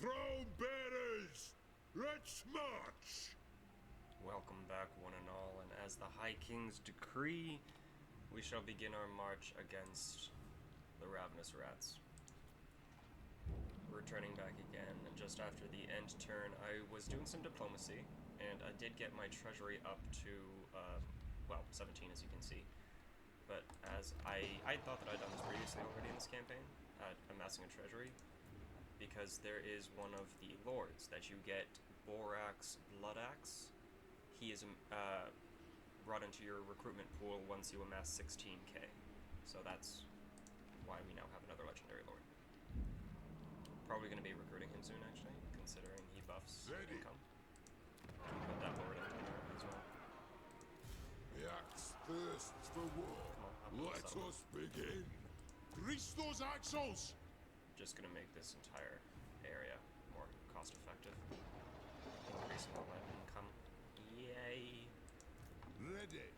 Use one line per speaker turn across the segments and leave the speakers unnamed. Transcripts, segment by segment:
Throne bearers, let's march!
Welcome back, one and all, and as the High King's decree, we shall begin our march against the Ravenous Rats. Returning back again, and just after the end turn, I was doing some diplomacy, and I did get my treasury up to, 17 as you can see. But as I thought that I'd done this previously already in this campaign, amassing a treasury, because there is one of the lords that you get, Borax Bloodaxe. He is brought into your recruitment pool once you amass 16k. So that's why we now have another legendary lord. Probably going to be recruiting him soon, actually, considering he buffs income. Put that lord in there as well.
The axe thirsts for war. Let us begin. Grease those axles!
Just going to make this entire area more cost effective. Increasing all that income. Yay!
Ready.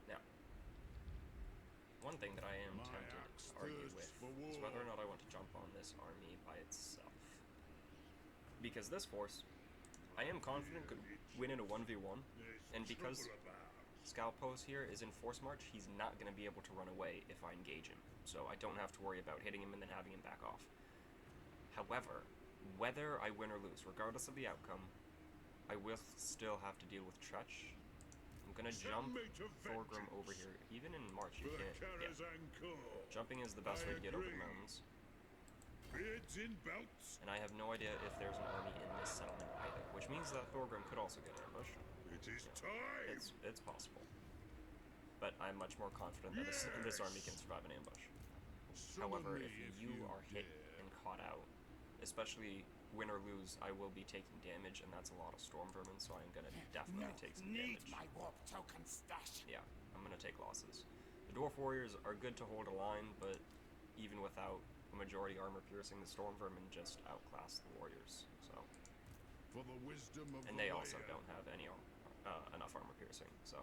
Now, one thing that I am tempted to argue with is whether or not I want to jump on this army by itself. Because this force, I am confident could win in a 1v1, and because Scalpos here is in Force March, he's not going to be able to run away if I engage him, so I don't have to worry about hitting him and then having him back off. However, whether I win or lose, regardless of the outcome, I will still have to deal with Tretch. I'm going to jump Thorgrim over here. Even in March, you can't. Yeah. Jumping is the best way to get over the mountains. And I have no idea if there's an army in this settlement either, which means that Thorgrim could also get ambushed.
It is time!
It's possible. But I'm much more confident that this army can survive an ambush. However, if you are hit and caught out, especially win or lose, I will be taking damage, and that's a lot of storm vermin, so I'm going to definitely take some damage.
My warp token stash.
Yeah, I'm going to take losses. The Dwarf Warriors are good to hold a line, but even without a majority armor piercing, the storm vermin just outclass the warriors. So,
for the wisdom of
and they also don't have any enough armor piercing, so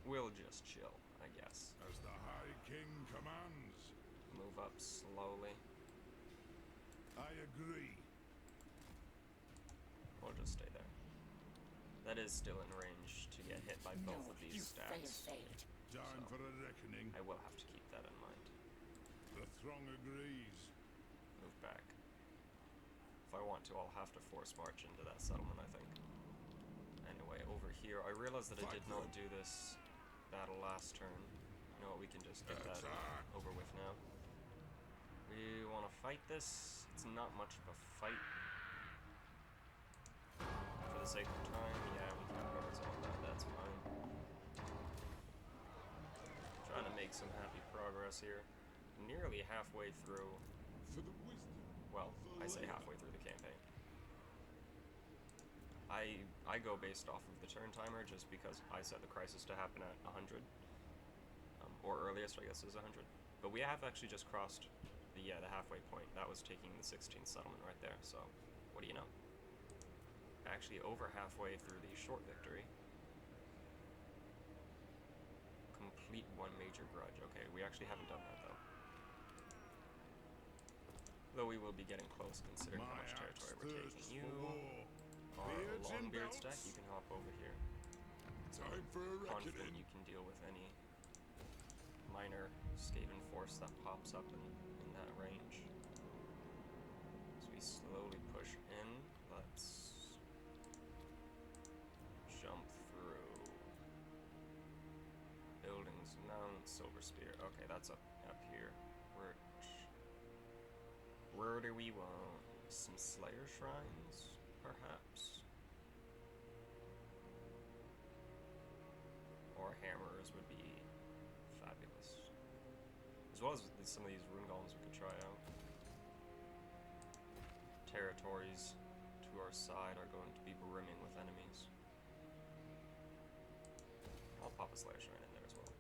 we'll just chill, I guess.
As the High King commands.
Move up slowly.
I agree.
We'll just stay there. That is still in range to get hit by both of these stacks.
Time for a reckoning.
I will have to keep that in mind.
The throng agrees.
Move back. If I want to, I'll have to force march into that settlement, I think. Anyway, over here, I realized that I did not do this battle last turn. You know what, we can just get that over with now. We want to fight this. It's not much of a fight. For the sake of time, yeah, we can guards on that, that's fine. Trying to make some happy progress here. Nearly halfway through.
For the wisdom.
Well, I say halfway through the campaign. I go based off of the turn timer just because I set the crisis to happen at 100. Or earliest, I guess, is 100. But we have actually just crossed the halfway point. That was taking the 16th settlement right there, so what do you know? Actually over halfway through the short victory. Complete one major grudge. Okay, we actually haven't done that though. Though we will be getting close considering how much territory we're taking. You are a Longbeard stack, you can hop over here.
Time for a
Confident you can deal with any minor skaven force that pops up in that range. As we slowly push in, let's jump through buildings, mounts, silver spear. Okay, that's up here. Where do we want some Slayer shrines, perhaps? Or hammerers would be fabulous. As well as some of these rune golems we could try out. Territories to our side are going to be brimming with enemies. I'll pop a Slayer Shrine in there as well.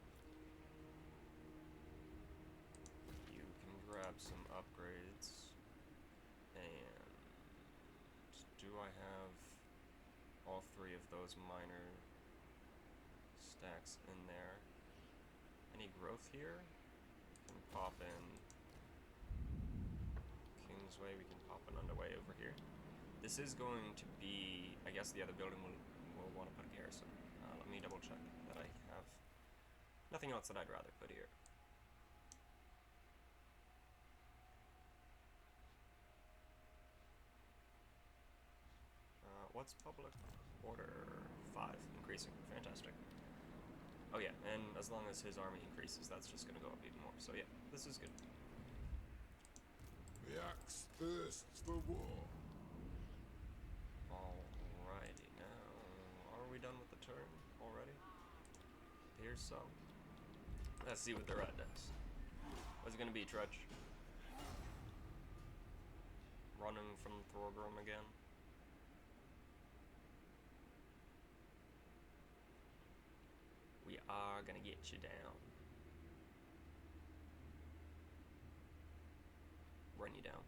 You can grab some upgrades. And do I have all three of those minor stacks in there? Any growth here? Can pop in King's this way, we can pop an underway over here. This is going to be, I guess the other building will want to put a garrison. Let me double check that I have nothing else that I'd rather put here. What's public order? 5, increasing, fantastic. Oh yeah, and as long as his army increases, that's just going to go up even more. So yeah, this is good.
The axe thirsts for war.
Alrighty, now, are we done with the turn already? Here's some. Let's see what the rat does. What's it going to be, Tretch? Running from Thorgrim again? We are gonna get you down. Run you down.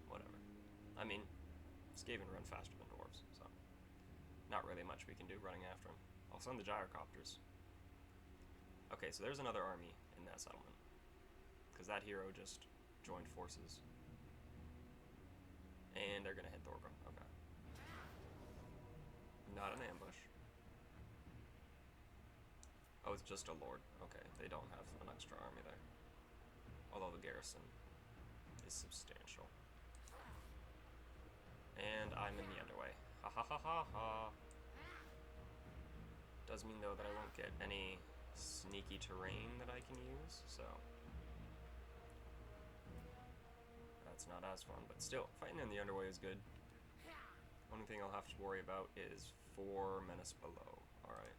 Whatever. I mean, skaven run faster than dwarves, so not really much we can do running after them. I'll send the gyrocopters. Okay, so there's another army in that settlement. Because that hero just joined forces. And they're gonna hit Thorgrim. Okay. Not an ambush. Oh, it's just a lord. Okay, they don't have an extra army there. Although the garrison is substantial. And I'm in the underway. Ha ha ha ha ha. Does mean though that I won't get any sneaky terrain that I can use, so that's not as fun, but still, fighting in the underway is good. Only thing I'll have to worry about is 4 menace below. Alright.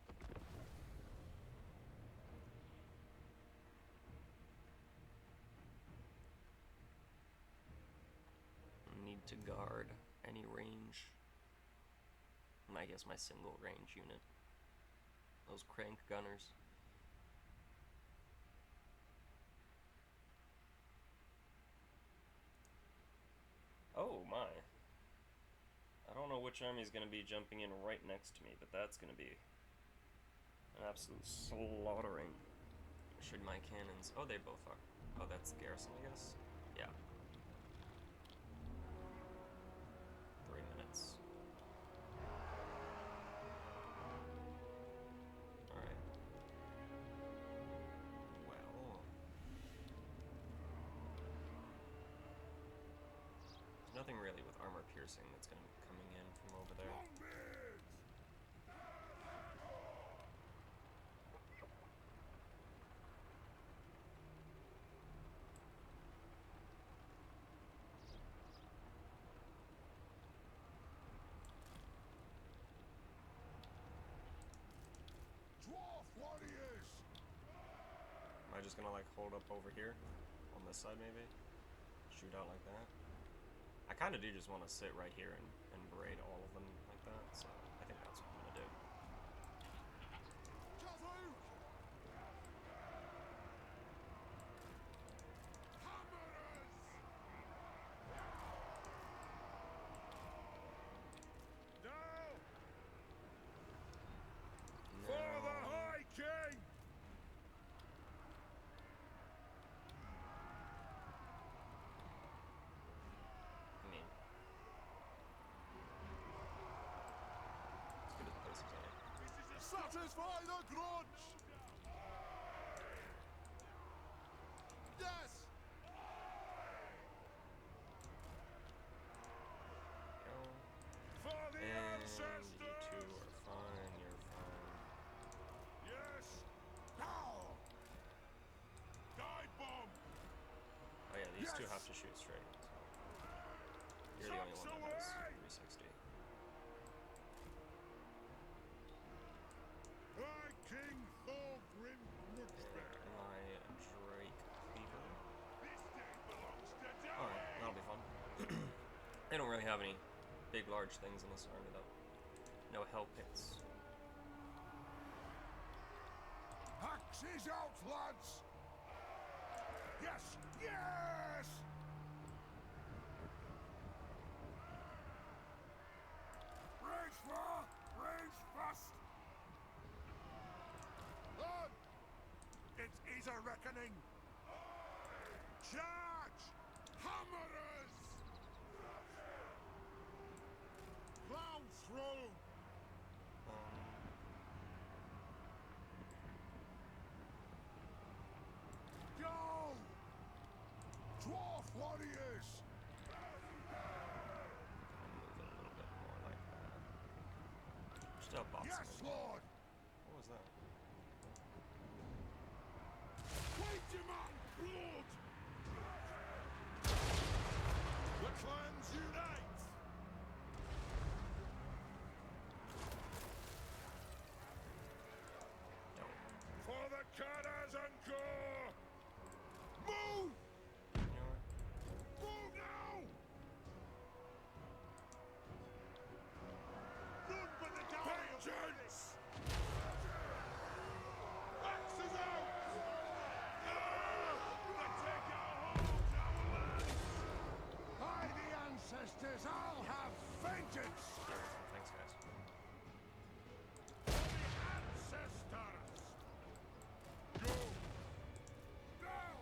Need to guard any range. I guess my single range unit. Those crank gunners. Oh my. I don't know which army is going to be jumping in right next to me, but that's going to be an absolute slaughtering. Should my cannons... Oh, they both are. Oh, that's the garrison, I guess? Yeah. 3 minutes. Alright. Well... There's nothing really with armor piercing that's going to be coming in from over there.
Dwarf warriors!
Am I just gonna like hold up over here? On this side maybe? Shoot out like that? I kinda do just wanna sit right here and berate all of them like that, so I think that's what I'm gonna do.
Kazoo! Now! For the High King!
I mean... As good as the place is any.
Satisfy the grudge! Yes!
Go.
For the
And
ancestors!
you two are fine, you're fine.
Yes! Now! Dive bomb!
Oh yeah, these two
Yes!
have to shoot straight. So. You're the only one that has 360.
High King Thorgrim looks
And
back.
my Drake Cleaver.
This day belongs to Dad.
Alright, that'll be fun. They don't really have any big, large things in this army, though. No hell pits.
Axes out, lads! Yes! Yes! Range far! Range fast! On! It is a reckoning! Charge! Ha! throne! Go! Dwarf warriors!
Move it a little bit more like that. Still box.
Yes, Lord!
What was that?
Wait, your man! Blood! The clans unite!
Don't.
For the Canners and Gore! Move!
You know what?
Move now! None but the vengeance! Axes out! Retake our homes, our lands! By the ancestors, I'll have vengeance!
Thanks, guys.
For the ancestors! Go! Now!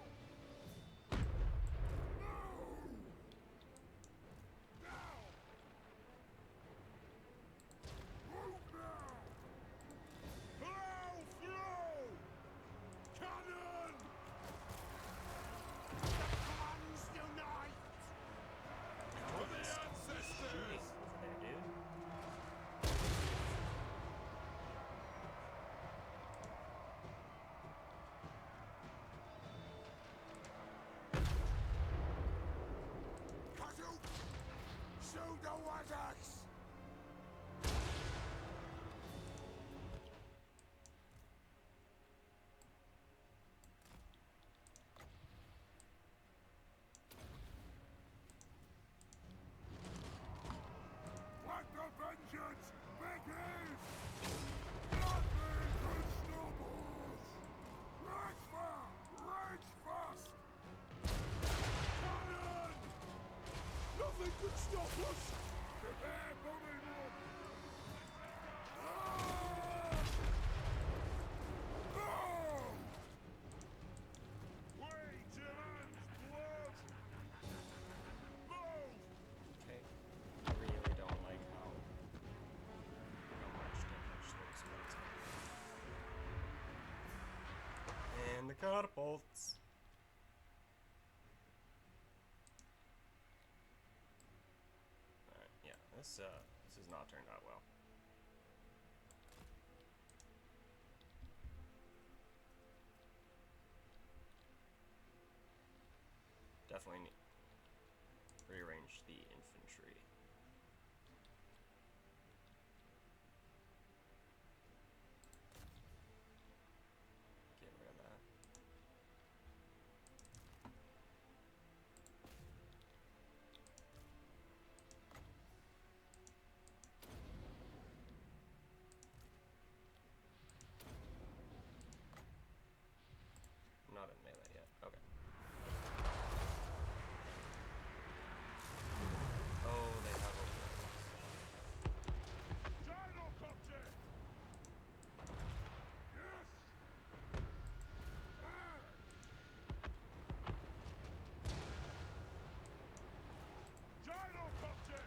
Move! Now! Move now! Blow through! Cannon!
The clans unite!
For the
Shooting
ancestors!
over there, dude.
Cut out! Shoot the Wazaks! Let the vengeance begin! Nothing can stop us! Rage fast! Rage fast! Cannon! Nothing can stop us! Prepare for me, Lord! No! Wait, your man's blood! Move!
Okay. I really don't like how much damage those ones are. And the catapults. Alright, yeah, this has not turned out well. Definitely rearrange the infantry. Get rid of that. Not in melee yet. Okay. Oh, they have overlays.
Gyrocopter! Yes! Gyrocopter!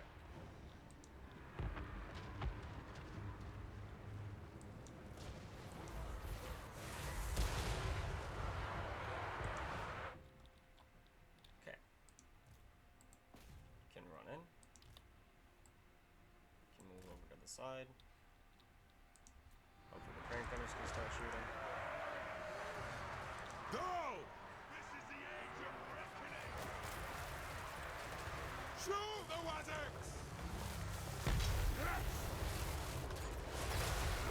Okay. Can run in. Can move over to the side. Hopefully the crank gunners can start shooting.
Go! This is the age of reckoning! Shoot the Wazaks! Yes!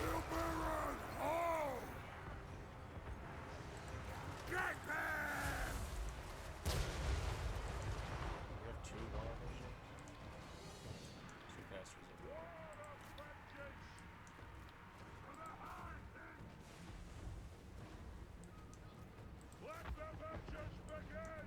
Little Baron! Oh! Get them!
We have two wild vision. Two casters of war.
Lord of vengeance! For the high thing! Let the vengeance begin!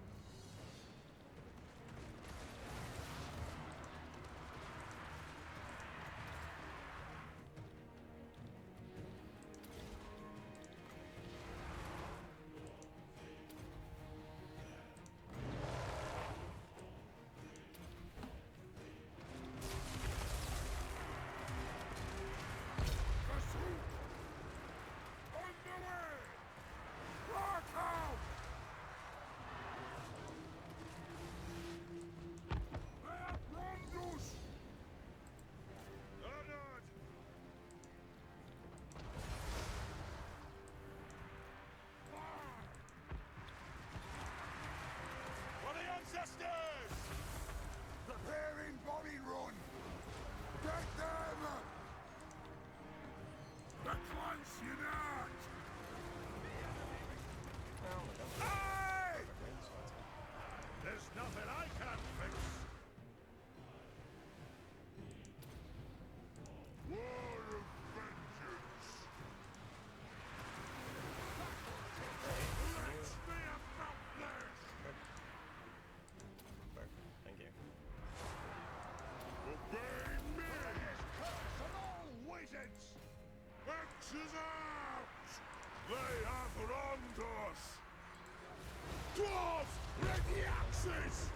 Ready axes!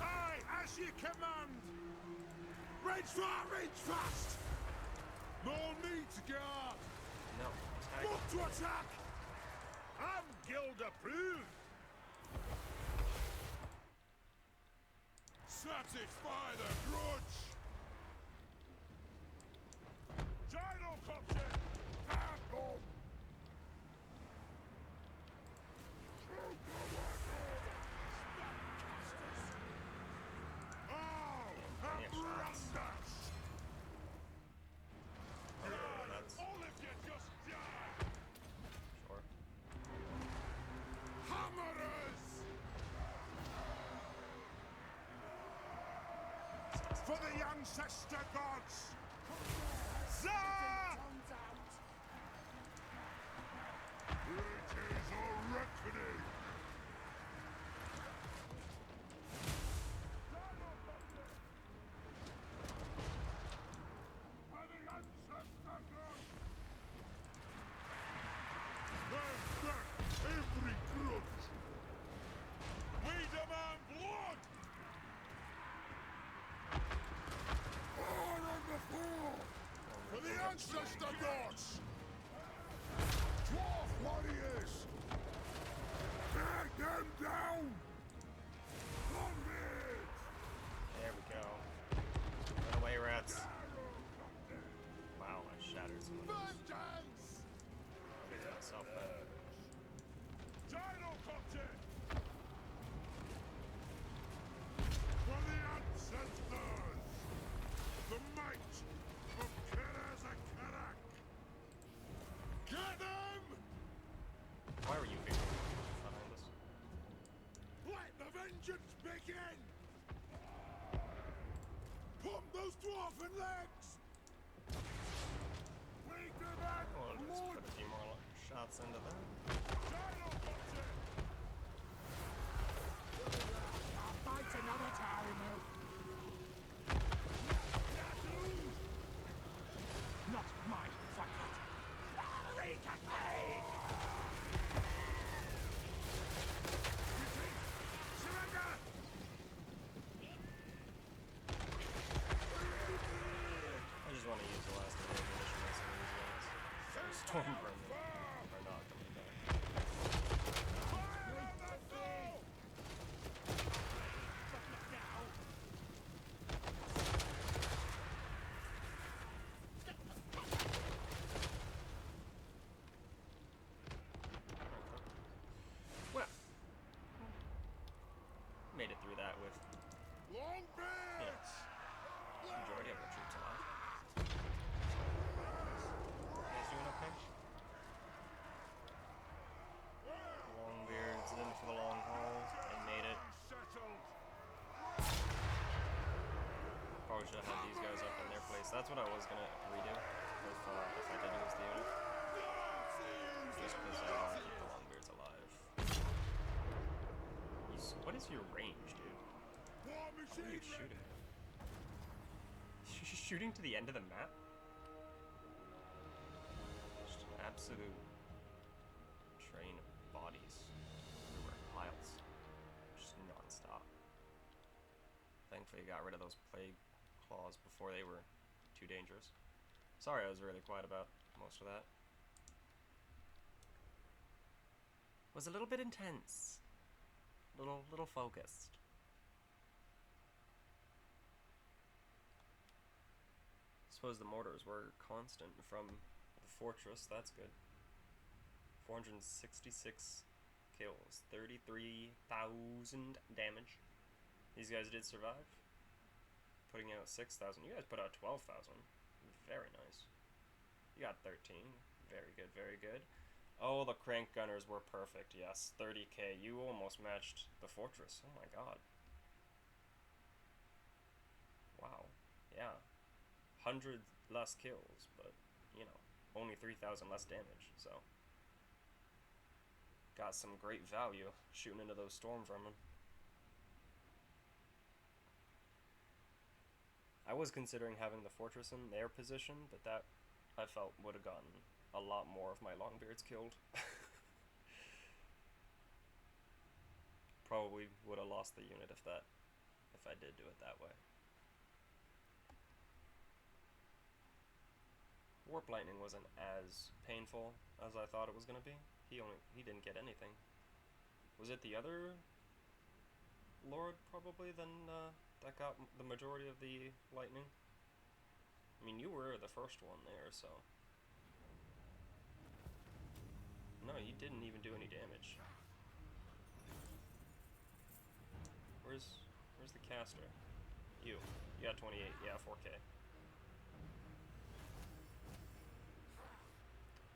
Aye, as you command! Range fast! No need to guard!
No, attack.
Look to attack! I'm guild approved! Satisfy the grudge! Gyrocopter! Handle! Oh!
Plenty of shots. That's
All of you just die!
sure.
Hammerers! For the ancestor gods! Za!
Tongues out.
It is a reckoning! For the ancestor gods! Burn back every grudge! We demand blood! On the floor! For the ancestor gods! Dwarf warriors! Tear them down! Longbeard!
There we go. Run away, rats. Wow, I shattered some of those.
Vengeance!
I'll get myself back.
Gyrocopter! For the ancestors! The might of Karazakarak! Get them!
Why were you here? Behind us?
Let the vengeance begin! Pump those dwarven legs! We demand
Well, just
blood!
put a few more shots into that.
Gyrocopter!
I'll fight another time. Not my fight.
Surrender!
I just want to use the last bit of ammunition on some of these guys. So Stormbringer are not coming back.
Fire on the foe!
Well, made it through that with
Longbeards!
majority of our troops alive. You guys doing okay? Longbeards in for the long haul. They made it.
Settled!
Probably should have had these guys up in their place. That's what I was gonna redo if I did use the unit. Just because I want to keep the Longbeards alive. What is your range, dude?
War
What are you
machine!
shooting? You're shooting to the end of the map? Just an absolute train of bodies everywhere, piles, just non-stop. Thankfully, got rid of those plague claws before they were too dangerous. Sorry, I was really quiet about most of that. Was a little bit intense, little focused. Suppose the mortars were constant from the fortress. That's good. 466 kills, 33,000 damage. These guys did survive, putting out 6,000. You guys put out 12,000. Very nice. You got 13. Very good, very good. Oh, the crank gunners were perfect. Yes, 30k. You almost matched the fortress. Oh my god. Wow. Yeah. 100 less kills, but, you know, only 3,000 less damage, so. Got some great value shooting into those storm vermin. I was considering having the fortress in their position, but that, I felt, would have gotten a lot more of my Longbeards killed. probably would have lost the unit if I did do it that way. Warp Lightning wasn't as painful as I thought it was gonna be. He didn't get anything. Was it the other Lord probably that got the majority of the lightning? I mean, you were the first one there, so no, you didn't even do any damage. Where's the caster? You got 28. Yeah, 4K.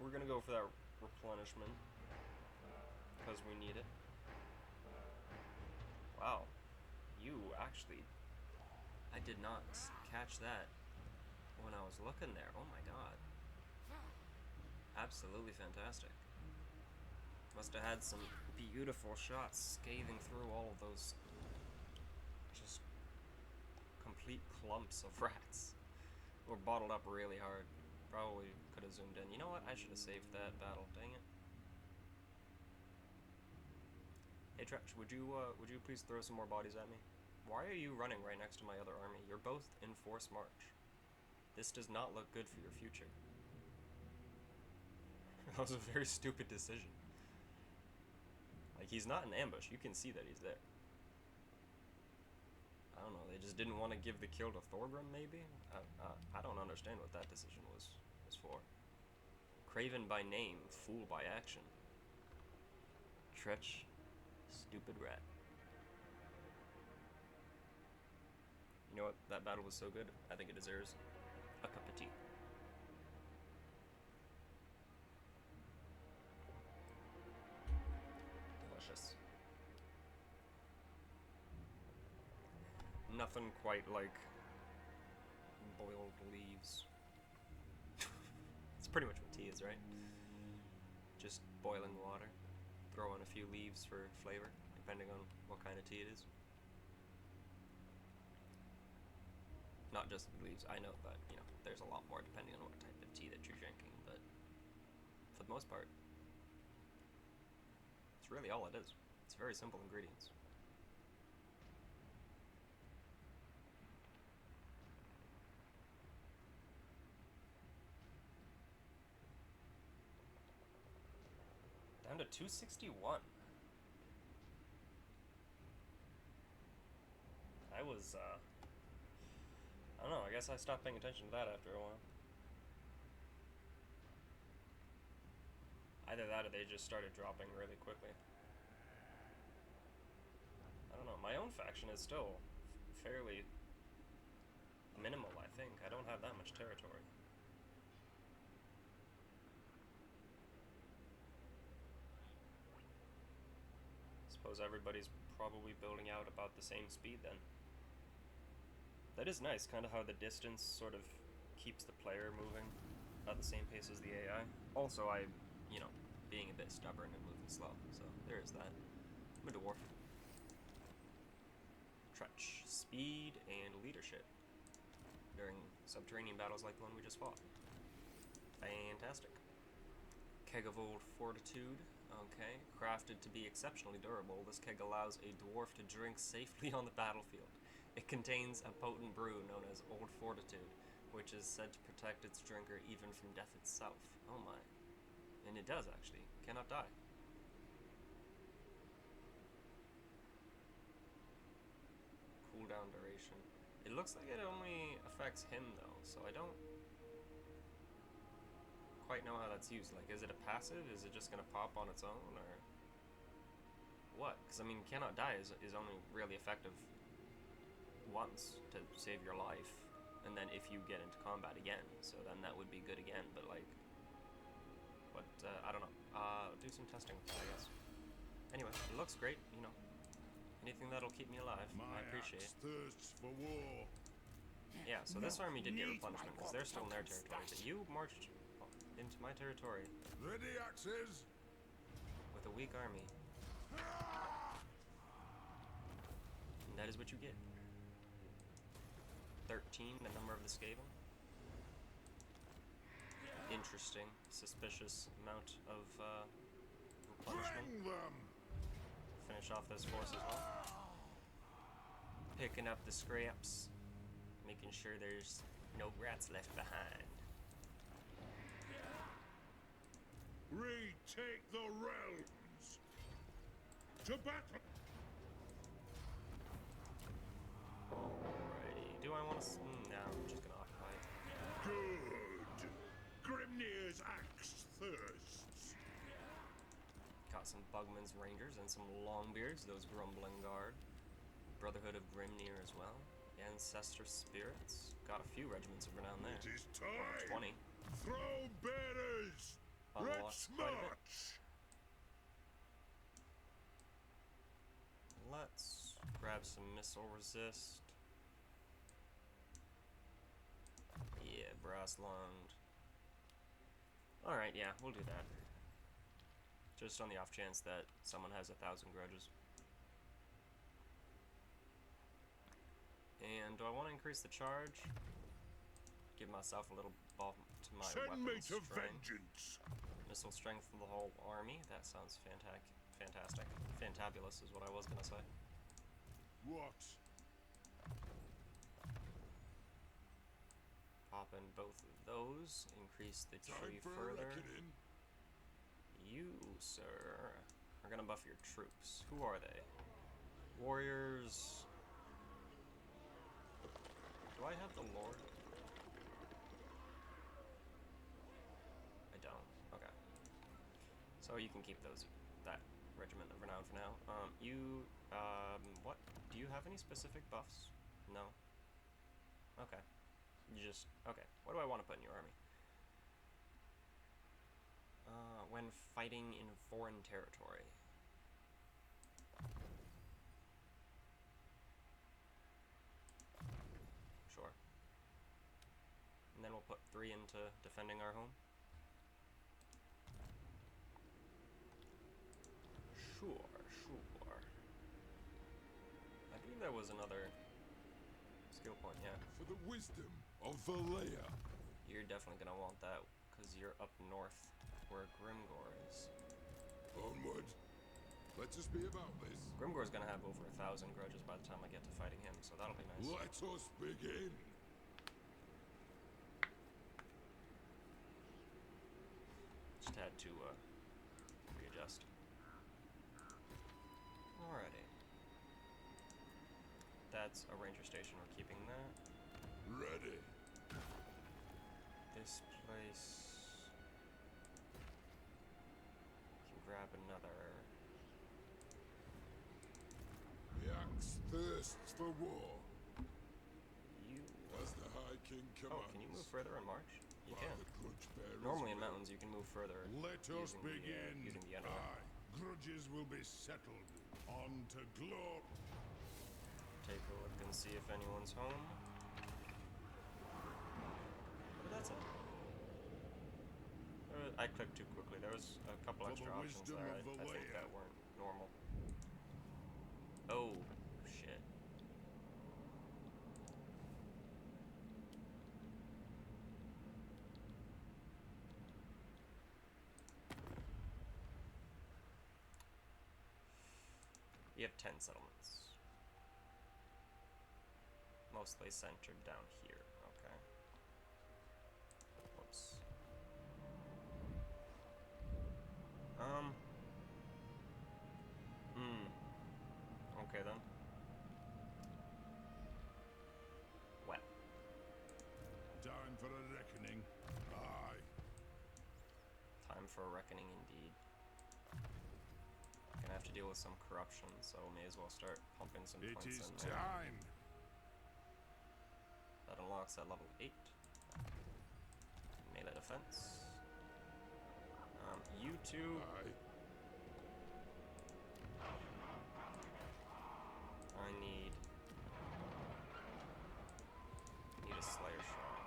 We're gonna go for that replenishment because we need it. Wow, you actually, I did not catch that when I was looking there. Oh my god, absolutely fantastic. Must have had some beautiful shots scathing through all of those just complete clumps of rats. Were bottled up really hard. Probably could have zoomed in. You know what? I should have saved that battle. Dang it. Hey Tretch, would you please throw some more bodies at me? Why are you running right next to my other army? You're both in forced march. This does not look good for your future. That was a very stupid decision. Like, he's not in ambush. You can see that he's there. I don't know. They just didn't want to give the kill to Thorgrim, maybe? I don't understand what that decision was for. Craven by name, fool by action. Tretch, stupid rat. You know what? That battle was so good, I think it deserves a cup of tea. Delicious. Nothing quite like boiled leaves. It's pretty much what tea is, right? Just boiling water. Throw in a few leaves for flavor, depending on what kind of tea it is. Not just leaves. I know that, you know, there's a lot more depending on what type of tea that you're drinking, but for the most part, it's really all it is. It's very simple ingredients. Down to 261. I was, I don't know, I guess I stopped paying attention to that after a while. Either that or they just started dropping really quickly. I don't know, my own faction is still fairly minimal, I think. I don't have that much territory. Suppose everybody's probably building out about the same speed then. That is nice, kind of how the distance sort of keeps the player moving at the same pace as the AI. Also, you know, being a bit stubborn and moving slow, so there is that. I'm a dwarf. Tretch, speed and leadership during subterranean battles like the one we just fought. Fantastic. Keg of Old Fortitude. Okay, crafted to be exceptionally durable, this keg allows a dwarf to drink safely on the battlefield. It contains a potent brew known as Old Fortitude, which is said to protect its drinker even from death itself. Oh my. And it does, actually. Cannot die. Cooldown duration. It looks like it only affects him, though, so I don't quite know how that's used. Like, is it a passive? Is it just gonna pop on its own, or what? Because I mean, cannot die is only really effective once to save your life, and then if you get into combat again, so then that would be good again. But like, what? I don't know. Do some testing with that, I guess. Anyway, it looks great. You know, anything that'll keep me alive, I appreciate.
Thirsts for war.
Yeah. So this army did get replenishment because they're still in their territory, but you marched into my territory
Ready axes.
with a weak army. And that is what you get. 13, the number of the skaven. Interesting, suspicious amount of replenishment.
Bang them.
Finish finish off this force as well. Picking up the scraps, making sure there's no rats left behind.
Retake the realms. To battle.
Alrighty. Do I want to? No, I'm just gonna occupy it.
Good. Grimnir's axe thirsts.
Got some Bugman's Rangers and some Longbeards, those Grumbling Guard. Brotherhood of Grimnir as well. Ancestor Spirits. Got a few regiments of renown there.
It is
Over
time.
20.
Throw bearers. Let's
Unlost quite a bit.
march.
Let's grab some missile resist. Yeah, brass lunged. Alright, yeah, we'll do that. Just on the off chance that someone has 1,000 grudges. And do I want to increase the charge? Give myself a little bump to my
Send me
weapon
to
strength.
vengeance.
Missile strength for the whole army. That sounds fantastic. Fantabulous is what I was gonna say.
What?
Pop in both of those. Increase the
Time
tree
for a
further.
reckoning.
You, sir, are gonna buff your troops. Who are they? Warriors. Do I have the Lord? I don't. Okay. So you can keep that regiment of renown for now. What? Do you have any specific buffs? No? Okay. Okay. What do I want to put in your army? When fighting in foreign territory. Sure. And then we'll put 3 into defending our home. Sure. I believe there was another skill point, yeah.
For the wisdom of Valea.
You're definitely gonna want that, because you're up north where Grimgor is.
Onward. Let us be about this.
Grimgor's gonna have over 1,000 grudges by the time I get to fighting him, so that'll be nice.
Let us begin.
Just had to readjust. Alrighty. That's a ranger station, we're keeping that.
Ready.
This place... Can grab another...
The axe thirsts for war.
You...
As the High King commands.
Oh, can you move further and march? You
By
can.
the grudge bearers
Normally in
will.
mountains you can move further
Let us
using
begin.
using the underground.
Aye. Grudges will be settled. On to glory.
Take a look and see if anyone's home. But that's it. I clicked too quickly. There was a couple
For
extra
the
options
wisdom
there
of
I think
Valea.
that weren't normal. Oh, shit. You have 10 settlements. Mostly centered down here, okay. Whoops. Okay then. Wet.
Time for a reckoning. Aye.
Time for a reckoning indeed. Gonna have to deal with some corruption, so may as well start pumping some
It
points
is
in there.
time.
That unlocks at level 8. Melee defense. You two.
Aye.
I need a Slayer Shrine.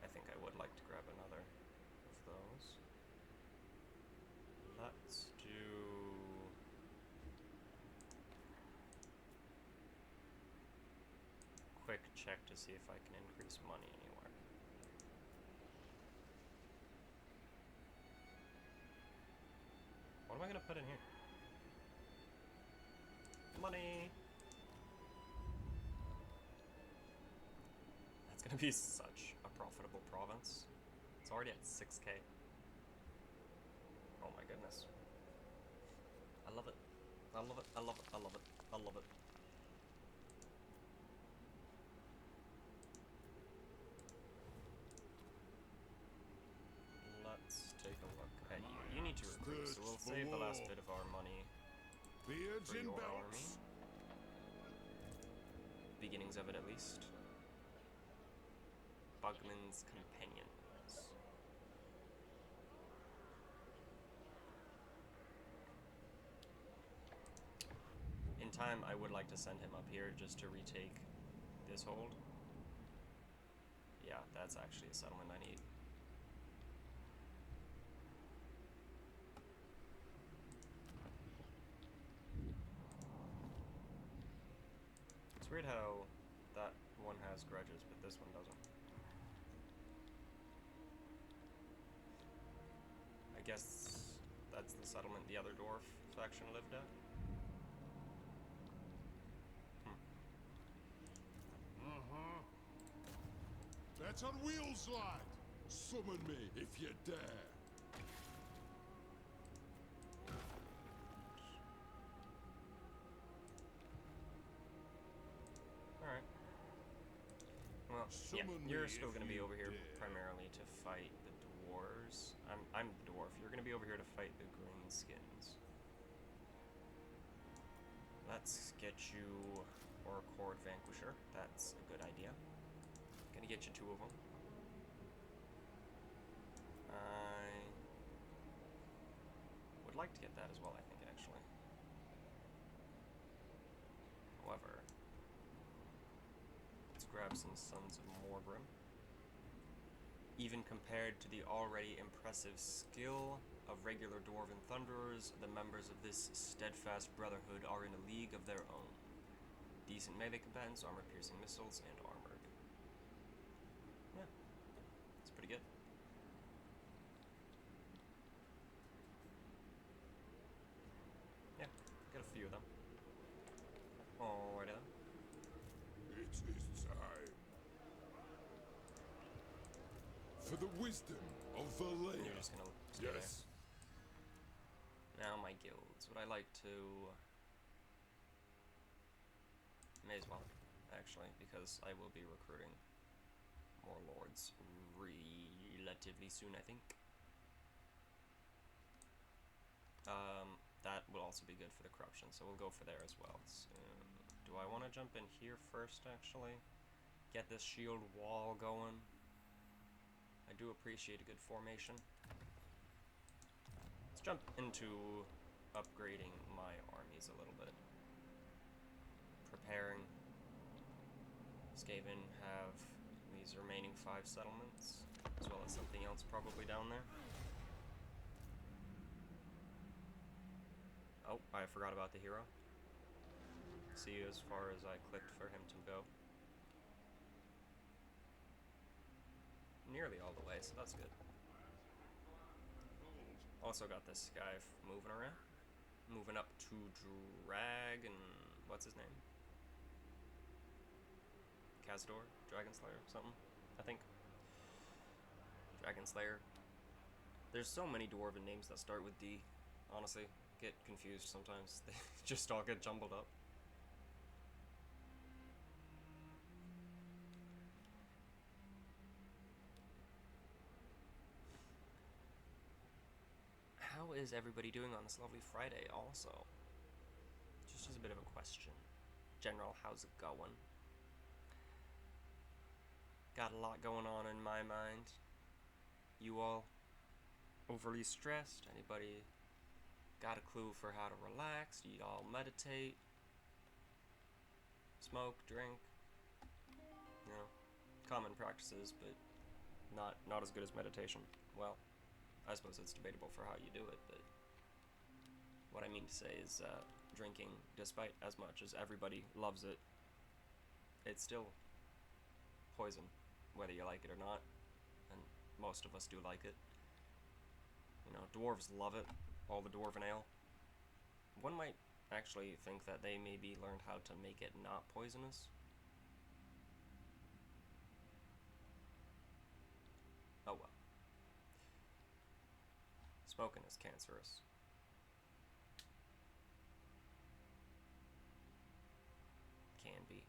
I think I would like to grab another. Let's do... quick check to see if I can increase money anywhere. What am I gonna put in here? Money! That's gonna be such a profitable province. It's already at 6k. Oh my goodness. I love it. I love it. I love it. I love it. I love it. Let's take a look at you. You need to recruit, so we'll save the last bit of our money for your army. Beginnings of it, at least. Bugman's Companions. In time, I would like to send him up here just to retake this hold. Yeah, that's actually a settlement I need. It's weird how that one has grudges, but this one doesn't. I guess that's the settlement the other dwarf faction lived at.
That's on wheels, lad. Summon me if you dare.
Alright. Well, yeah, you're still going to be over here primarily to fight the dwarves. I'm the dwarf. You're going to be over here to fight the greenskins. Let's get you Orcord Vanquisher. That's a good idea. Gonna get you 2 of them. I would like to get that as well, I think, actually. However, let's grab some Sons of Morgrim. Even compared to the already impressive skill of regular dwarven thunderers, the members of this steadfast brotherhood are in a league of their own. Decent melee combatants, armor-piercing missiles, and armored. Yeah, it's pretty good. Yeah, got a few of them. Alright then.
It is time for the wisdom of Valea.
You're just gonna stay
Yes.
there. Now my guilds. Would I like to... May as well, actually, because I will be recruiting more lords relatively soon, I think. That will also be good for the corruption, so we'll go for there as well. So, do I want to jump in here first, actually? Get this shield wall going. I do appreciate a good formation. Let's jump into upgrading my armies a little bit. Preparing. Skaven have these remaining 5 settlements, as well as something else probably down there. Oh, I forgot about the hero. See you as far as I clicked for him to go. Nearly all the way, so that's good. Also got this guy moving around. Moving up to Dragon... what's his name? Kazdor? Dragon Slayer? Something? I think. Dragon Slayer. There's so many dwarven names that start with D. Honestly, get confused sometimes. They just all get jumbled up. How is everybody doing on this lovely Friday also? Just as a bit of a question. General, how's it going? Got a lot going on in my mind. You all overly stressed? Anybody got a clue for how to relax? Do you all meditate? Smoke, drink? You know, common practices, but not as good as meditation. Well, I suppose it's debatable for how you do it, but what I mean to say is drinking, despite as much as everybody loves it, it's still poison, whether you like it or not, and most of us do like it. You know, dwarves love it, all the dwarven ale. One might actually think that they maybe learned how to make it not poisonous. Oh well. Smoking is cancerous. Can be.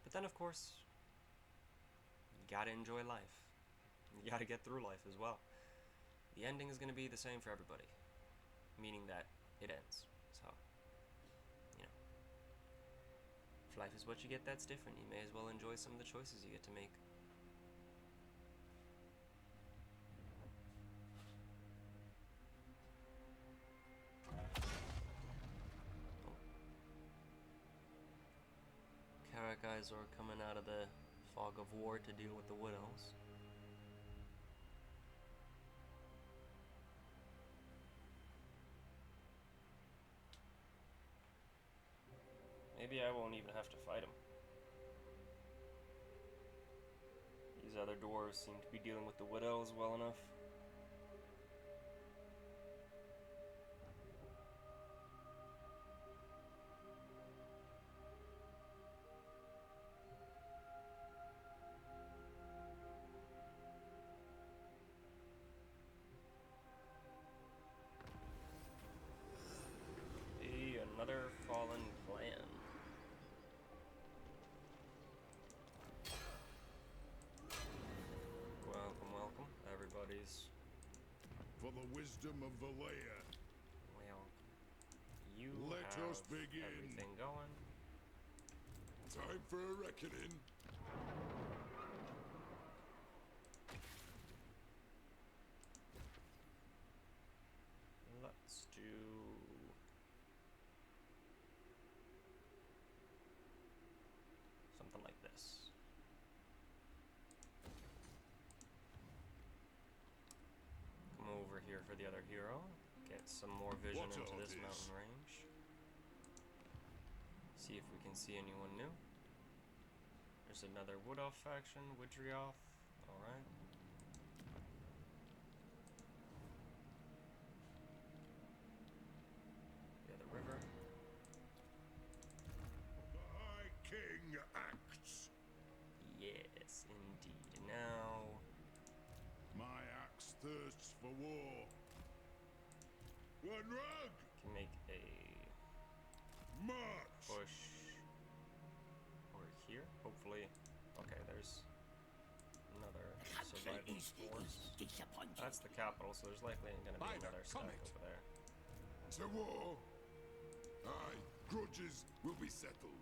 But then, of course, you gotta enjoy life. You gotta get through life as well. The ending is gonna be the same for everybody, meaning that it ends. So, you know, if life is what you get that's different, you may as well enjoy some of the choices you get to make. Guys are coming out of the fog of war to deal with the widows. Maybe I won't even have to fight them. These other dwarves seem to be dealing with the widows well enough. Another fallen clan. Welcome, welcome. Everybody's...
For the wisdom of the layer.
Well, you
Let
have
us begin.
everything going.
Time for a reckoning.
Let's do... something like this. Come over here for the other hero. Get some more vision
What
into
are
this
these?
mountain range. See if we can see anyone new. There's another Wood Elf faction, Widrioth. Alright. Yeah, the river.
The High King acts.
Yes, indeed. Now,
My axe thirsts for war. One rug.
can make a
March.
push over here. Hopefully, okay, there's another surviving force. That's the capital, so there's likely going to be
By the
another stack
comet.
over there.
To war. Aye, grudges will be settled.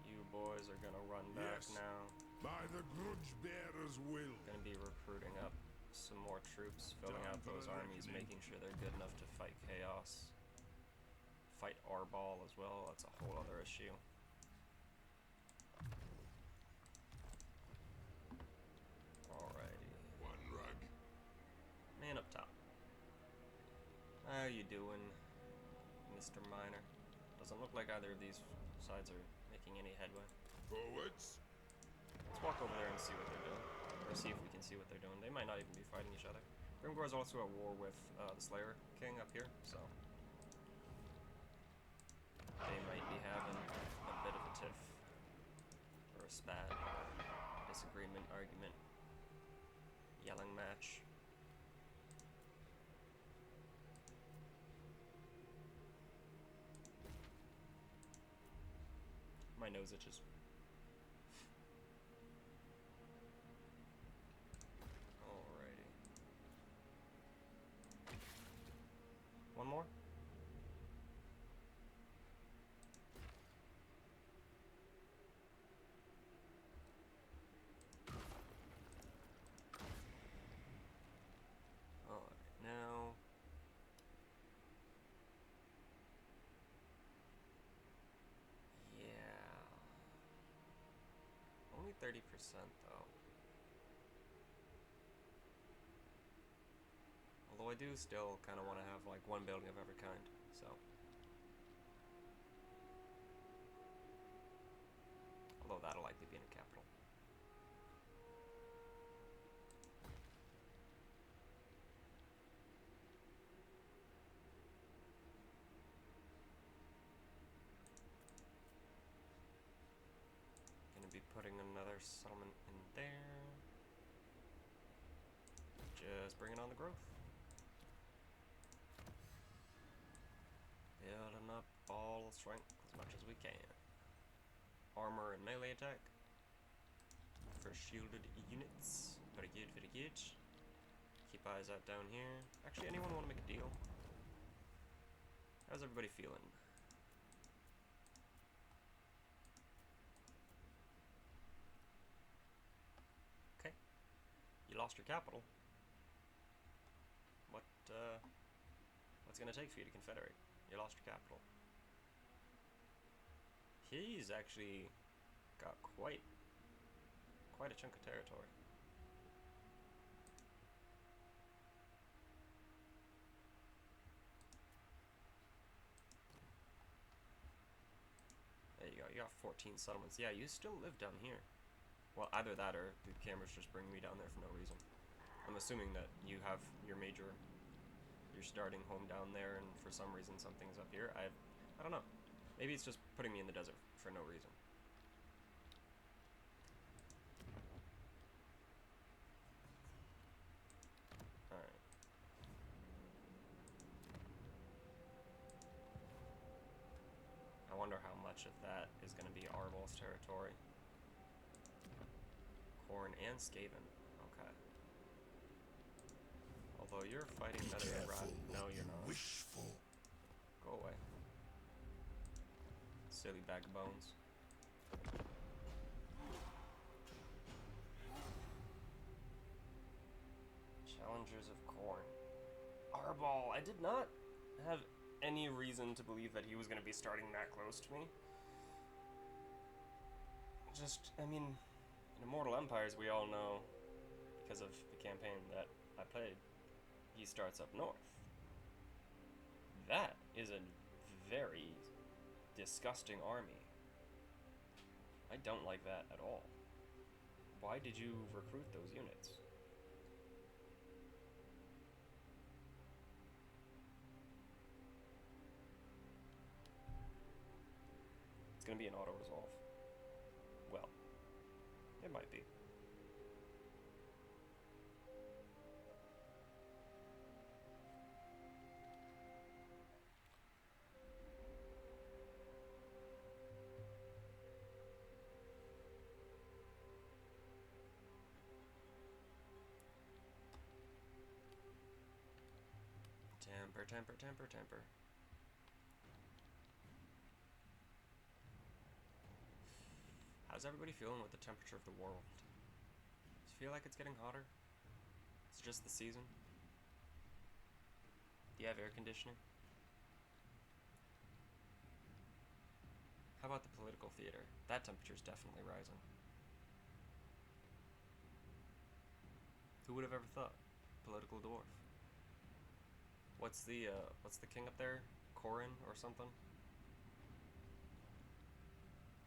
You boys are going to run back
Yes.
now.
By the grudge bearer's will.
Going to be recruiting up some more troops, filling out
Time for
those
the
armies,
reckoning.
making sure they're good enough to fight chaos. Fight Arbol as well, that's a whole other issue. Alrighty.
One rug.
Man up top. How you doing, Mr. Miner? Doesn't look like either of these sides are making any headway.
Forwards.
Let's walk over there and see what they're doing. Or see if we can see what they're doing. They might not even be fighting each other. Grimgor's also at war with the Slayer King up here, so... they might be having a bit of a tiff. Or a spat. Disagreement, argument. Yelling match. My nose itches. Alrighty. One more? Alright, now... yeah... only 30% though. A Although I do still kind of want to have like one building of every kind, so. Although that'll likely be in a capital. Gonna be putting another settlement in there. Just bringing on the growth. Building up all strength as much as we can. Armor and melee attack for shielded units. Very good, very good. Keep eyes out down here. Actually, anyone want to make a deal? How's everybody feeling? Okay. You lost your capital. What's gonna take for you to confederate? You lost your capital. He's actually got quite a chunk of territory. There you go, you got 14 settlements. Yeah, you still live down here. Well, either that or the cameras just bring me down there for no reason. I'm assuming that you have your starting home down there, and for some reason something's up here. I don't know. Maybe it's just putting me in the desert for no reason. Alright. I wonder how much of that is going to be Arbal's territory. Corn and Skaven. Okay. Although you're fighting better than Rat. No, you're not.
Wishful.
Go away. Silly bag of bones. Challengers of Corn. Arbal. I did not have any reason to believe that he was going to be starting that close to me. Just, I mean, in Immortal Empires we all know, because of the campaign that I played, he starts up north. That is a very disgusting army. I don't like that at all. Why did you recruit those units? It's gonna be an auto-resolve. Well, it might be. Temper. How's everybody feeling with the temperature of the world? Does it feel like it's getting hotter? It's just the season? Do you have air conditioning? How about the political theater? That temperature's definitely rising. Who would have ever thought? Political dwarf. What's the king up there? Corin or something?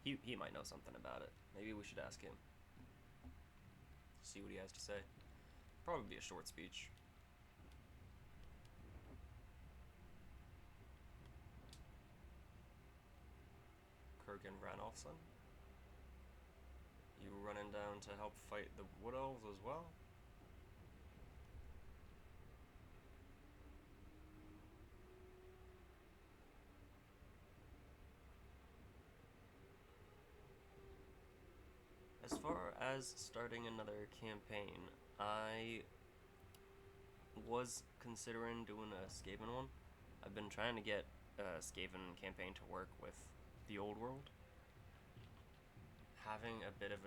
He might know something about it. Maybe we should ask him. See what he has to say. Probably be a short speech. Kurgan Ranolfsson. You running down to help fight the Wood Elves as well? As far as starting another campaign, I was considering doing a Skaven one. I've been trying to get a Skaven campaign to work with the old world. Having a bit of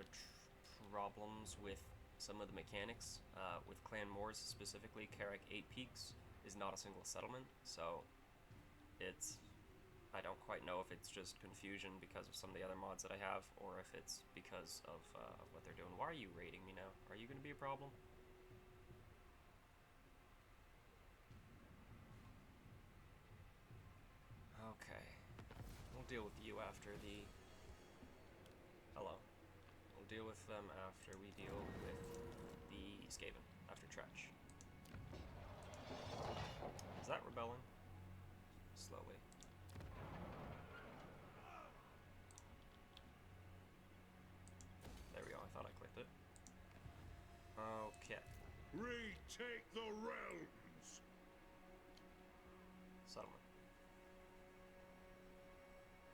problems with some of the mechanics. With Clan Moors specifically, Carrick 8 Peaks is not a single settlement, so I don't quite know if it's just confusion because of some of the other mods that I have, or if it's because of what they're doing. Why are you raiding me now? Are you going to be a problem? deal with you after the... Hello. We'll deal with them after we deal with the skaven, after Tretch. Is that rebelling? Slowly. There we go, I thought I clicked it. Okay.
Retake the realms!
Settlement.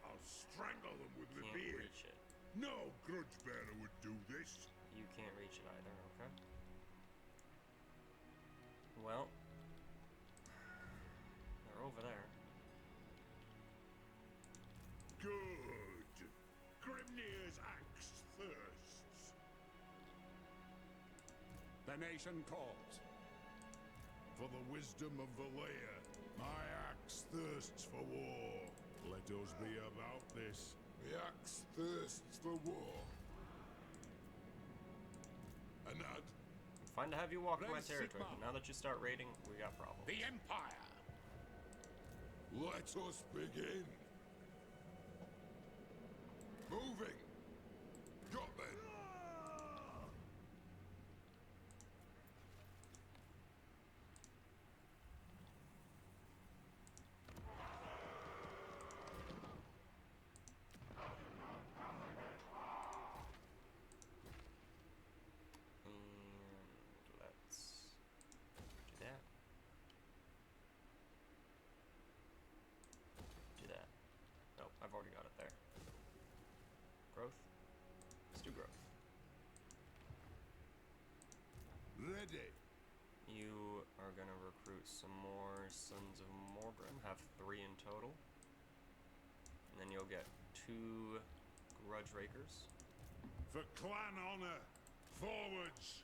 I'll strangle them with my
Can't
beard.
reach it.
No grudge bearer would do this.
You can't reach it either, okay? Well, they're over there.
Good. Grimnir's axe thirsts.
The nation calls.
For the wisdom of Valea, my axe thirsts for war. Let us be about this. The axe thirsts for war. Anad,
Fine to have you walk in my
Red
territory,
Sigma.
but now that you start raiding, we got problems.
The Empire.
let us begin. Moving. Got them.
And let's do that. Do that. Nope, I've already got it there. Growth. Let's do growth.
Ready.
You are gonna recruit some more Sons of Morbrim, have 3 in total. And then you'll get 2 Grudge Rakers.
For clan honor. Forwards.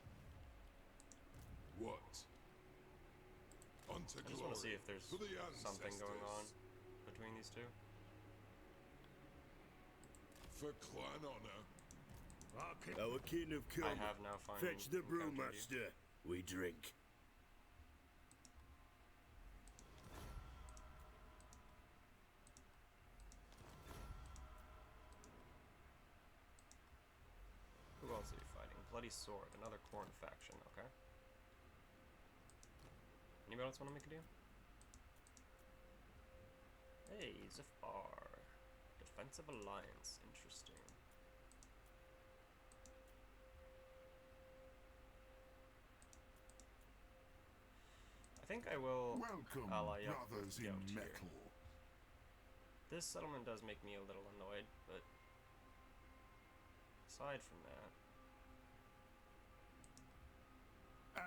What? On to
I just want to see if there's
for the
something going on
ancestors.
between these two.
For clan honor.
Our kin have
I
come.
have now finally
Fetch the
encountered you.
brewmaster. We drink.
Who else are you fighting? Bloody Sword, another Corn faction, okay. Anybody else want to make a deal? Hey, Zifbar. Defensive Alliance, interesting. I think I will
Welcome,
ally up with
brothers in
Goat here.
metal.
This settlement does make me a little annoyed, but aside from that,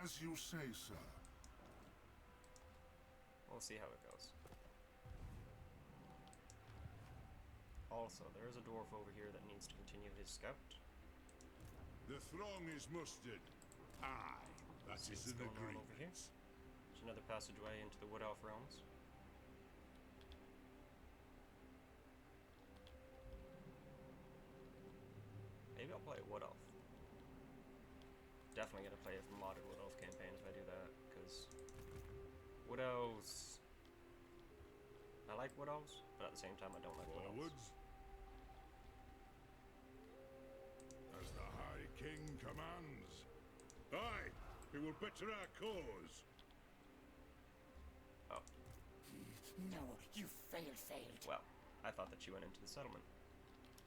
As you say, sir.
we'll see how it goes. Also, there is a dwarf over here that needs to continue his scout.
The throng is mustered. Aye, that
See
is
what's
an
going on over here.
agreement.
There's another passageway into the Wood Elf realms. Maybe I'll play a Wood Elf. Definitely gonna play a modded Wood Elf campaign if I do that, because Wood Elves... I like Wood Elves, but at the same time I don't like Wood Elves.
Forwards. As the High King commands. Aye, we will better our cause.
Oh,
No, you failed.
well, I thought that you went into the settlement.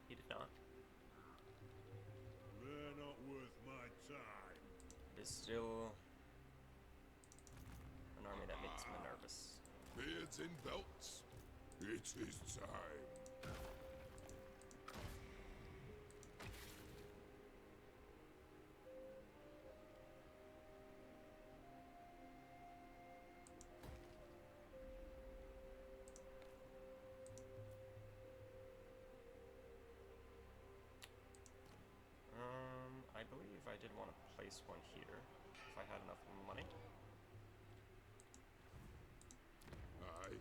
He did not.
They're not worth my time.
It is still an army that makes me nervous.
Beards in belts. It is time.
I believe I did want to place one here, if I had enough money.
Aye.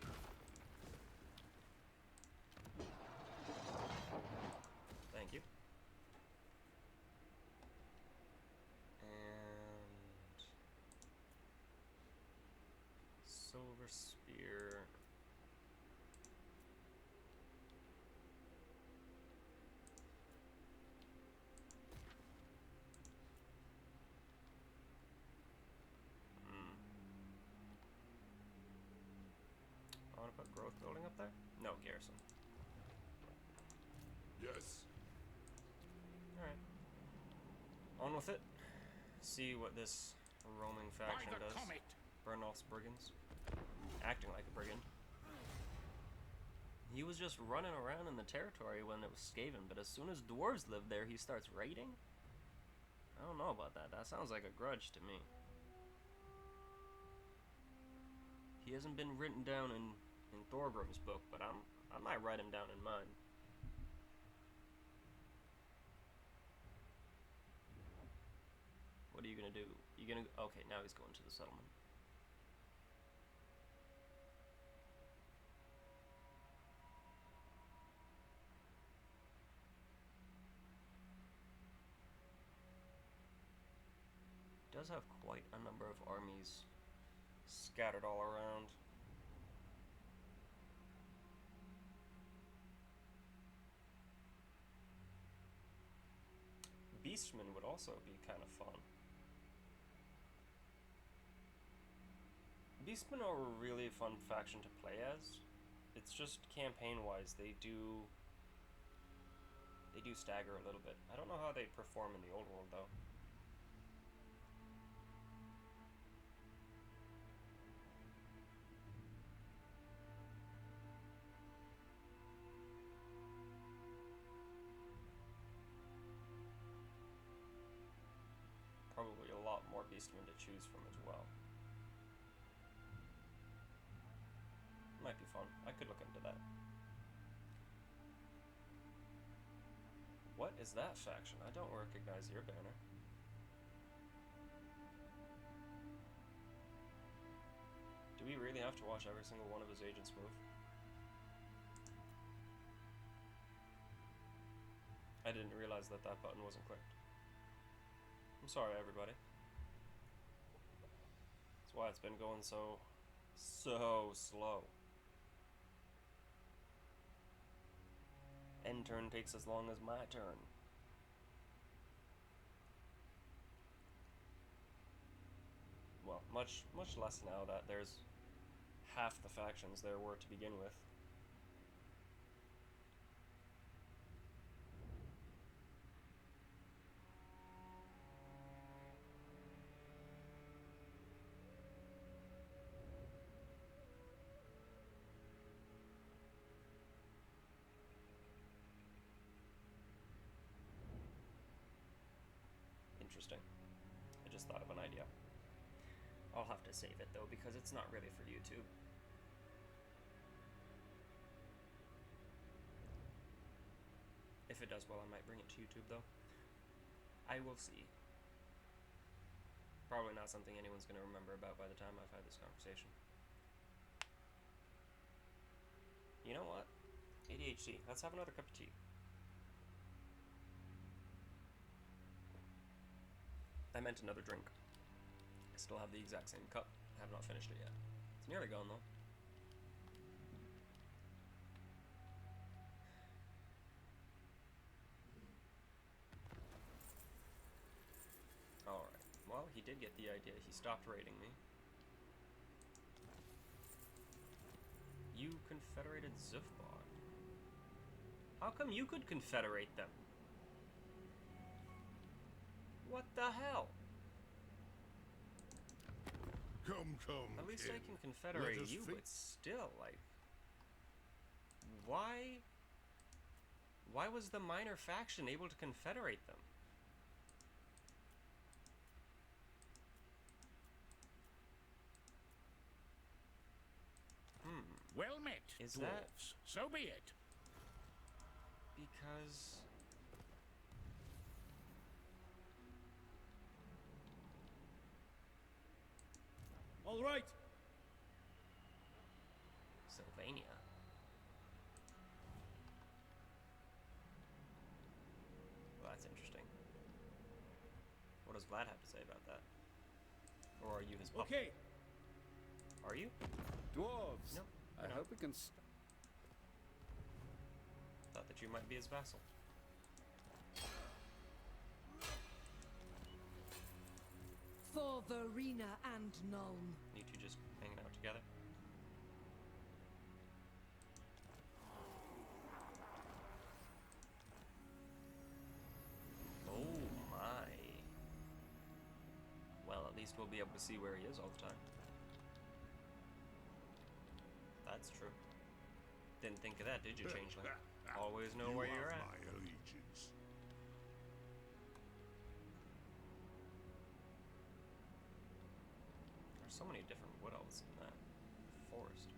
Thank you. And Silver Spear. put growth building up there? No, garrison.
Yes.
Alright. On with it. See what this roaming faction
By the
does.
comet!
Bernolf's brigands. Acting like a brigand. He was just running around in the territory when it was skaven, but as soon as dwarves lived there, he starts raiding? I don't know about that. That sounds like a grudge to me. He hasn't been written down in Thorgrim's book, but I might write him down in mine. What are you gonna do? You gonna... Okay, now he's going to the settlement. Does have quite a number of armies scattered all around. Beastmen would also be kind of fun. Beastmen are a really fun faction to play as. It's just campaign-wise, they do stagger a little bit. I don't know how they perform in the old world though. Probably a lot more beastmen to choose from as well. Might be fun. I could look into that. What is that faction? I don't recognize your banner. Do we really have to watch every single one of his agents move? I didn't realize that that button wasn't clicked. I'm sorry, everybody. That's why it's been going so slow. End turn takes as long as my turn. Well, much less now that there's half the factions there were to begin with. Interesting. I just thought of an idea. I'll have to save it though, because it's not really for YouTube. If it does well, I might bring it to YouTube though. I will see. Probably not something anyone's going to remember about by the time I've had this conversation. You know what? ADHD. Let's have another cup of tea. I meant another drink. I still have the exact same cup. I have not finished it yet. It's nearly gone though. Alright. Well, he did get the idea. He stopped raiding me. You confederated Zufbar. How come you could confederate them? What the hell?
Come,
At least I
kid.
can confederate
Let us
you,
fi-
but still, like... Why was the minor faction able to confederate them?
Well met,
Is
dwarves.
that-
So be it.
Because...
All right.
Sylvania. Well, that's interesting. What does Vlad have to say about that? Or are you his puppet?
Okay.
Are you?
Dwarves.
No.
I
you're not.
hope we can.
Thought that you might be his vassal.
For Verena and Nuln.
You two just hanging out together? least we'll be able to see where he is all the time. That's true. Didn't think of that, did you, Changeling? Always know where you're at.
My allegiance.
There's so many different wood elves in that forest.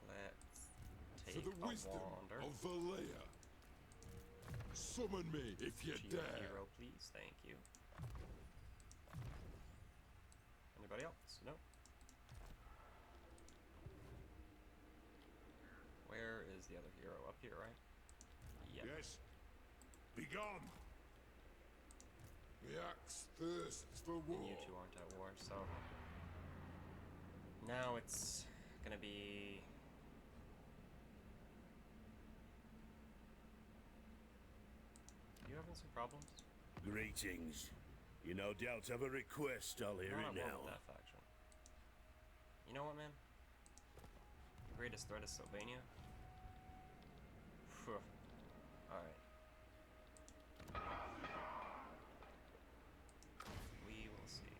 Let's take
For the
a
wisdom
wander.
of Valea. Summon me if you
Chief
dare.
hero, please. Thank you. Anybody else? No. Where is the other hero? Up here, right? Yep.
Yes. Begone. The axe thirsts for war.
And you two aren't at war, so now it's gonna be you having some problems?
Greetings. You no doubt have a request, I'll hear
No,
it
I'm
now.
with that faction. You know what, man? The greatest threat is Sylvania. Phew. Alright. We will see.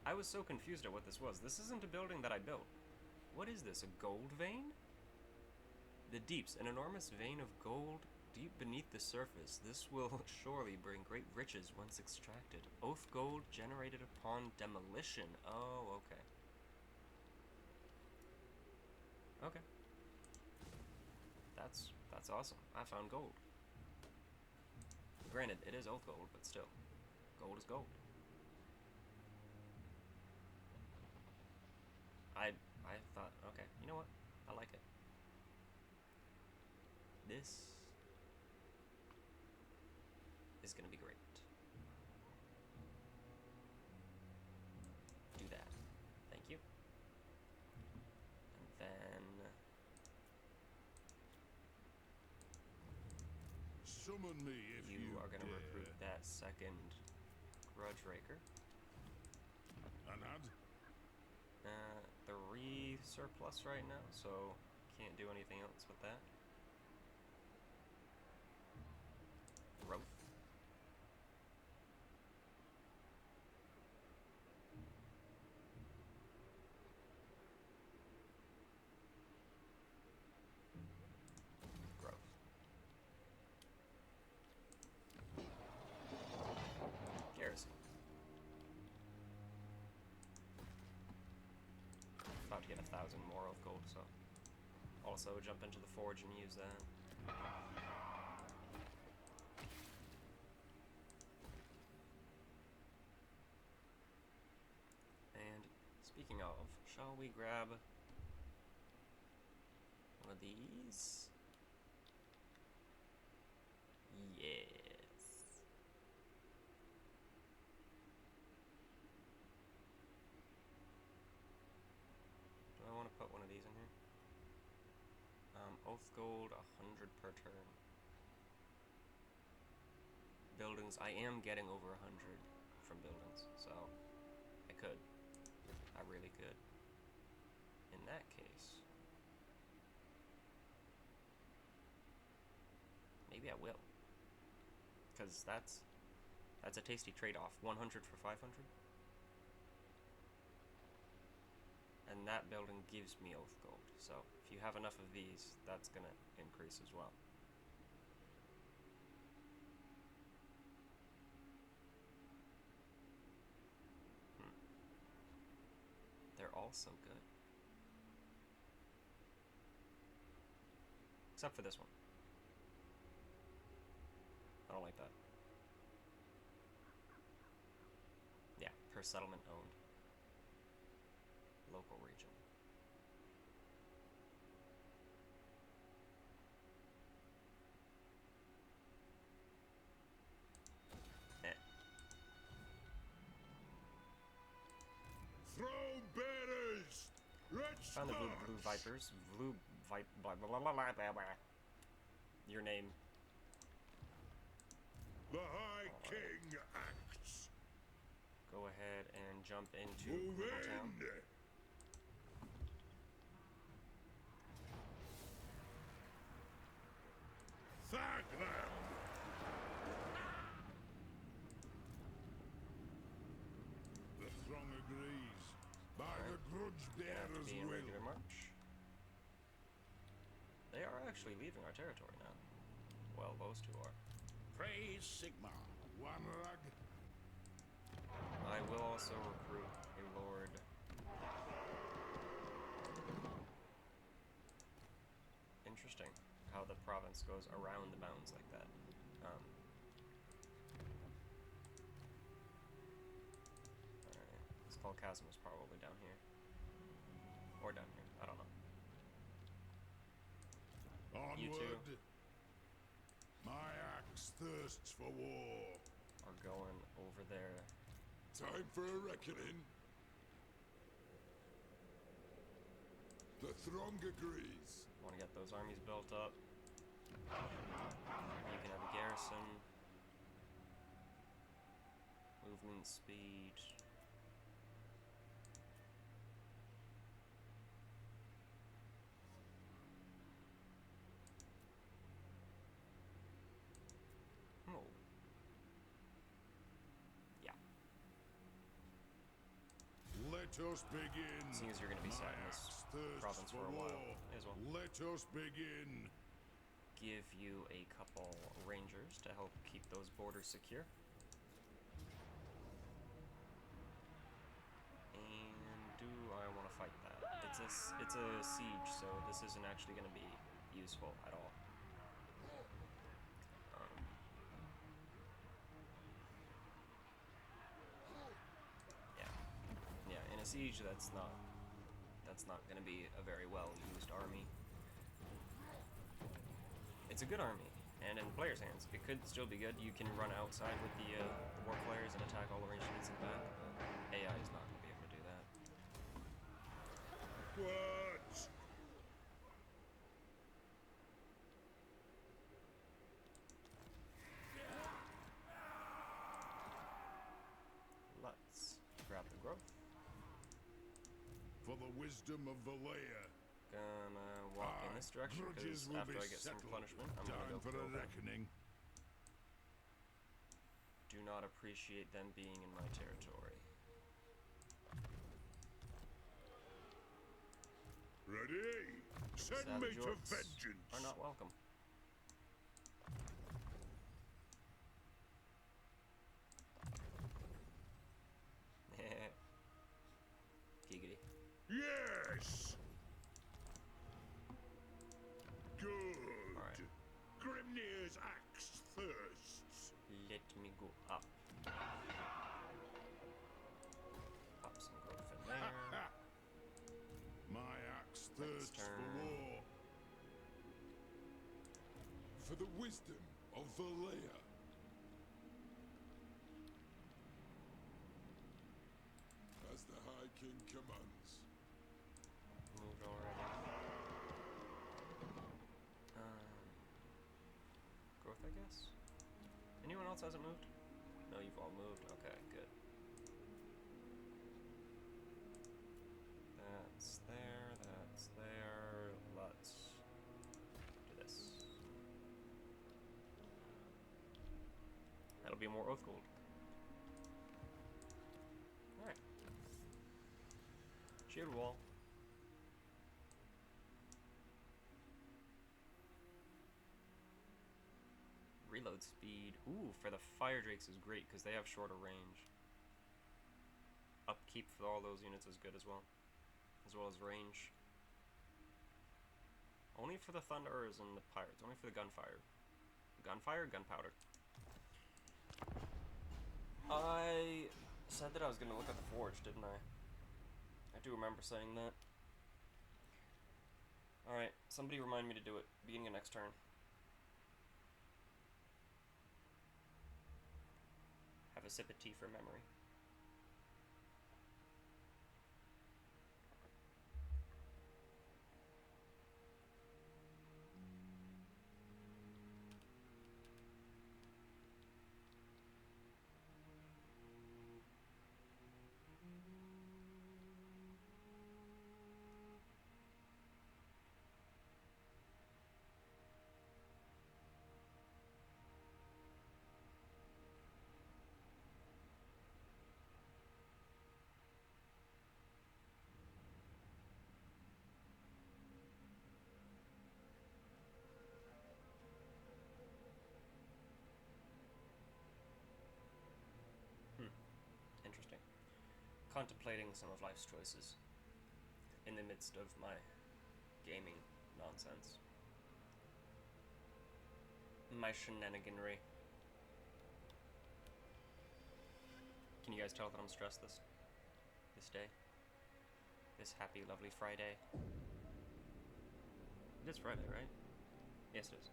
I was so confused at what this was. This isn't a building that I built. What is this, a gold vein? The deeps, an enormous vein of gold deep beneath the surface. This will surely bring great riches once extracted. Oath gold generated upon demolition. Oh, okay. Okay. That's awesome. I found gold. Granted, it is oath gold, but still. Gold is gold. I thought, okay, you know what? I like it. This is gonna be great. Do that. Thank you. And then
Summon me if you
are gonna
dare.
recruit that second Grudge Raker.
An ad?
3 surplus right now, so can't do anything else with that. Growth. Growth. Garrison. About to get 1,000 more of gold, so also jump into the forge and use that. And speaking of, shall we grab one of these? Yes. Do I want to put one of these in here? Oath gold, 100 per turn. Buildings, I am getting over 100 from buildings, so I could. I really could. In that case, maybe I will. Because that's a tasty trade-off. 100 for 500. And that building gives me oath gold. So if you have enough of these, that's gonna increase as well. They're all so good. Except for this one. I don't like that. Yeah, per settlement owned. Local region.
Throne bearers! Let's
Found the blue vipers. Blah, blah, blah, blah, blah, blah. Your name.
The High King acts.
go ahead and jump into
Move
Critical Town.
in! Thank them! The throng agrees. By the grudge
Gonna have to
bearer's
be in regular
will.
march. They are actually leaving our territory now. Well, those two are.
Praise Sigma. One rug.
I will also recruit a lord. Interesting how the province goes around the mountains like that. Alright, this Skull Chasm is probably down here. Or down here, I don't know. You two
Onward. My axe thirsts for war.
are going over there.
Time for a reckoning. The throng agrees.
Want to get those armies built up. You can have a garrison. Movement speed. Oh. Yeah.
Let us begin.
Seeing as you're going to be
My
sat in this
axe thirsts
province for a
war.
while, may as well
Let us begin.
give you a couple rangers to help keep those borders secure. And do I want to fight that? It's a siege, so this isn't actually going to be useful at all. Yeah, yeah. In a siege, that's not going to be a very well used army. It's a good army, and in the player's hands, it could still be good. You can run outside with the war players and attack all the ranged units in the back, but AI is not going to be able to do that.
What?
Let's grab the growth.
For the wisdom of Valea.
Gonna walk in this direction,
Grudges
because
will
after
be
I get some
settled.
punishment, I'm
Time
gonna go
for
kill
a
them.
reckoning.
Do not appreciate them being in my territory.
Ready? Send me
Savage
to
orcs
vengeance.
are not welcome. Giggity.
Yes. Good.
Alright.
Grimnir's axe thirsts.
Let me go up. Pop some growth in there.
My axe
Next
thirsts for
turn.
war. For the wisdom of Valea. As the High King commands.
Moved already. Growth, I guess? Anyone else hasn't moved? No, you've all moved. Okay, good. That's there, that's there. Let's do this. That'll be more oath gold. Alright. Shield wall. Reload speed. Ooh, for the fire drakes is great because they have shorter range. Upkeep for all those units is good as well as range. Only for the thunderers and the pirates. Only for the gunfire. Gunfire, gunpowder. I said that I was gonna look at the forge, didn't I? I do remember saying that. Alright, somebody remind me to do it. Beginning of next turn. Have a sip of tea for memory. contemplating some of life's choices in the midst of my gaming nonsense. My shenaniganry. Can you guys tell that I'm stressed this day? This happy, lovely Friday. It is Friday, right? Yes, it is.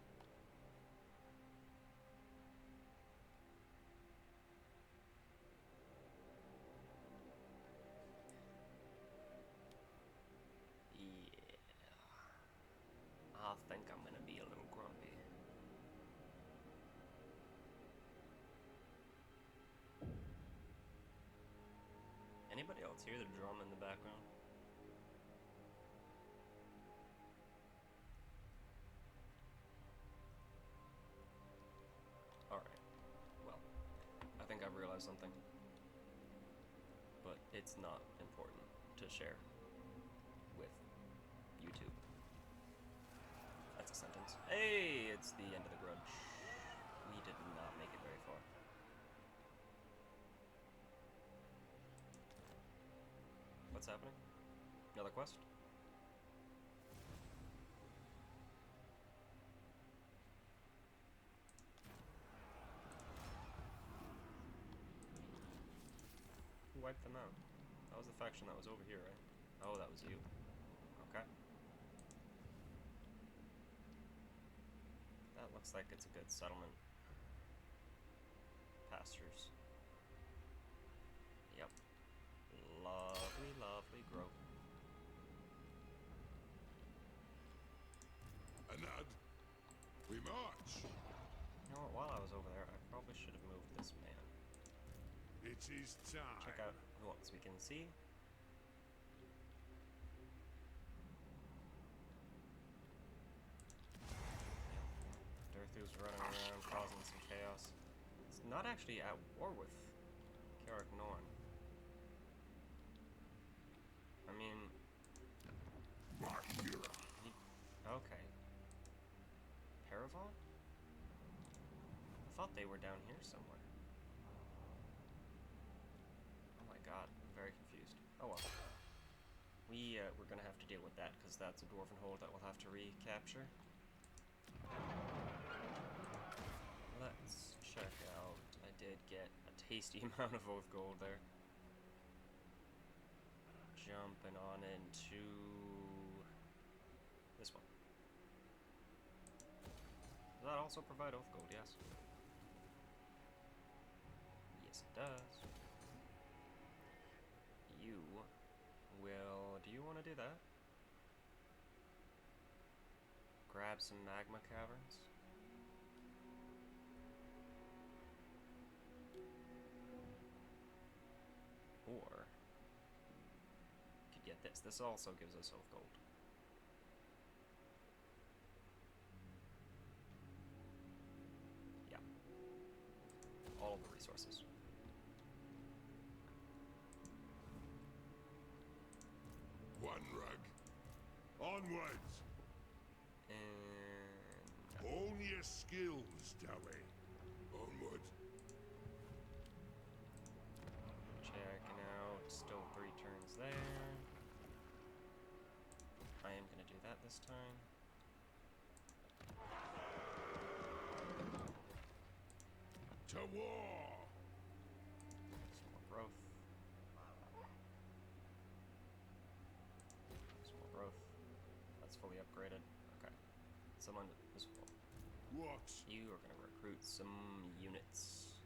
Yeah. I think I'm gonna be a little grumpy. Anybody else hear the drum in the background? Alright. Well, I think I've realized something. But it's not important to share with YouTube. That's a sentence. Hey, it's the end of the grudge. We did not make it very far. What's happening? Another quest? Who wiped them out? That was the faction that was over here, right? Oh, that was you. Okay. That looks like it's a good settlement. Pastures. Yep. Lovely, lovely growth.
Anad, we march.
You know what, while I was over there, I probably should have moved this man.
It is time.
Check out who else we can see. Durthu's running around causing some chaos. He's not actually at war with Carrick Norn. I mean... Okay. Paravon? I thought they were down here somewhere. Oh my god, I'm very confused. Oh well. We're gonna have to deal with that, because that's a dwarven hold that we'll have to recapture. Let's check out. I did get a tasty amount of oath gold there. Jumping on into this one. Does that also provide oath gold? Yes. Yes, it does. You will... Do you want to do that? Grab some magma caverns? Or... could get this. This also gives us oath gold. Yeah. All the resources.
One rug. Onwards.
And...
Own your skills, Dowie. Onward.
checking out. Still 3 turns there. I am going to do that this time.
To war.
Some more growth. Some more growth. That's fully upgraded. Okay. Someone is full.
What?
You are going to recruit some units.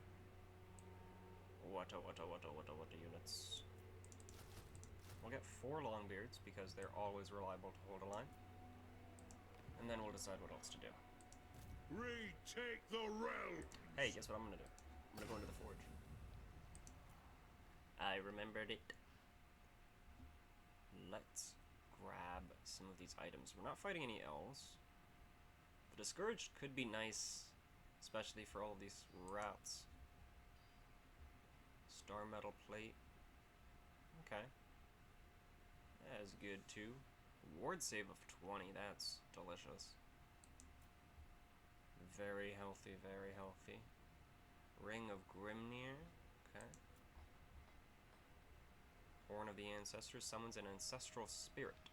What units? We'll get 4 longbeards because they're always reliable to hold a line. And then we'll decide what else to do.
Retake the realm.
Hey, guess what I'm gonna do? I'm gonna go into the forge. I remembered it. Let's grab some of these items. We're not fighting any elves. The Discouraged could be nice, especially for all of these rats. Star metal plate. Okay. That is good too. Ward save of 20, that's delicious. Very healthy, very healthy. Ring of Grimnir, okay. Horn of the Ancestors summons an ancestral spirit.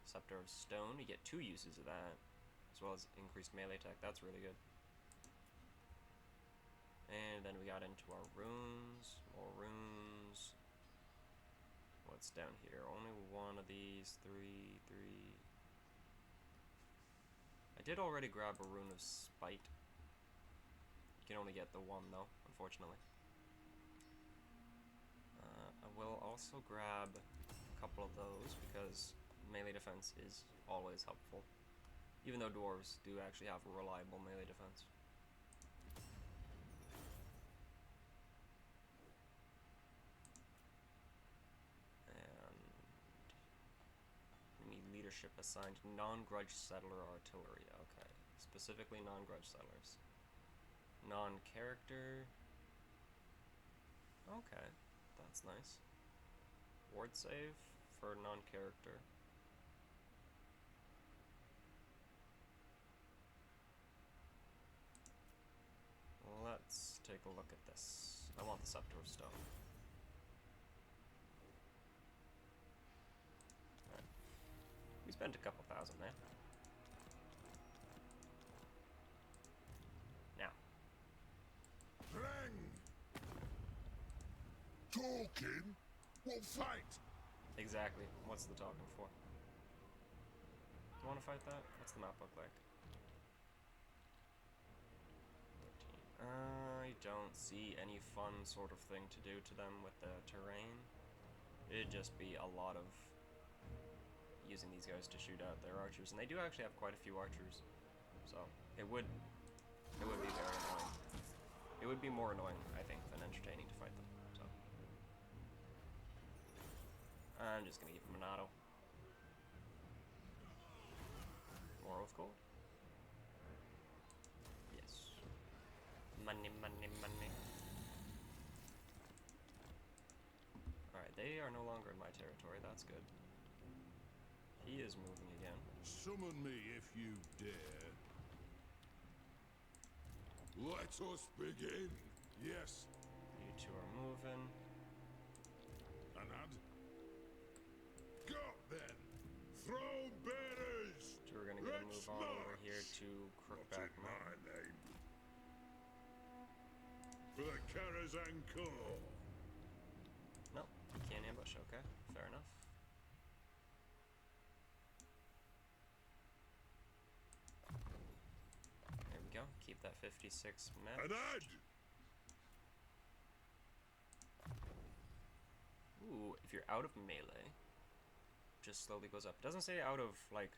Scepter of Stone, you get 2 uses of that, as well as increased melee attack. That's really good. And then we got into our runes, more runes. What's down here? Only one of these, 3. I did already grab a rune of Spite. You can only get the one though, unfortunately. I will also grab a couple of those because melee defense is always helpful. Even though dwarves do actually have a reliable melee defense. Leadership assigned non-grudge settler artillery. Okay, specifically non-grudge settlers. Non-character. Okay, that's nice. Ward save for non-character. Let's take a look at this. I want the Scepter of Stone. We spent a couple thousand there. Now.
Bang! Talking? We'll fight!
Exactly. What's the talking for? You want to fight that? What's the map look like? 13. I don't see any fun sort of thing to do to them with the terrain. It'd just be a lot of using these guys to shoot out their archers, and they do actually have quite a few archers, so it would be very annoying. It would be more annoying, I think, than entertaining to fight them. So I'm just gonna give him an auto. More of gold. Yes. Money, money, money. All right, they are no longer in my territory. That's good. He is moving again.
Summon me if you dare. Let us begin. Yes.
You two are moving.
Anad. Go then. Throw bearers.
So we're gonna get a move on over here to Crookback
Not in
Mountain.
my name. For the Karazhan Corps.
No, you can't ambush. Okay, fair enough. There we go. Keep that 56 match.
Anad.
Ooh, if you're out of melee, just slowly goes up. It doesn't say out of, like,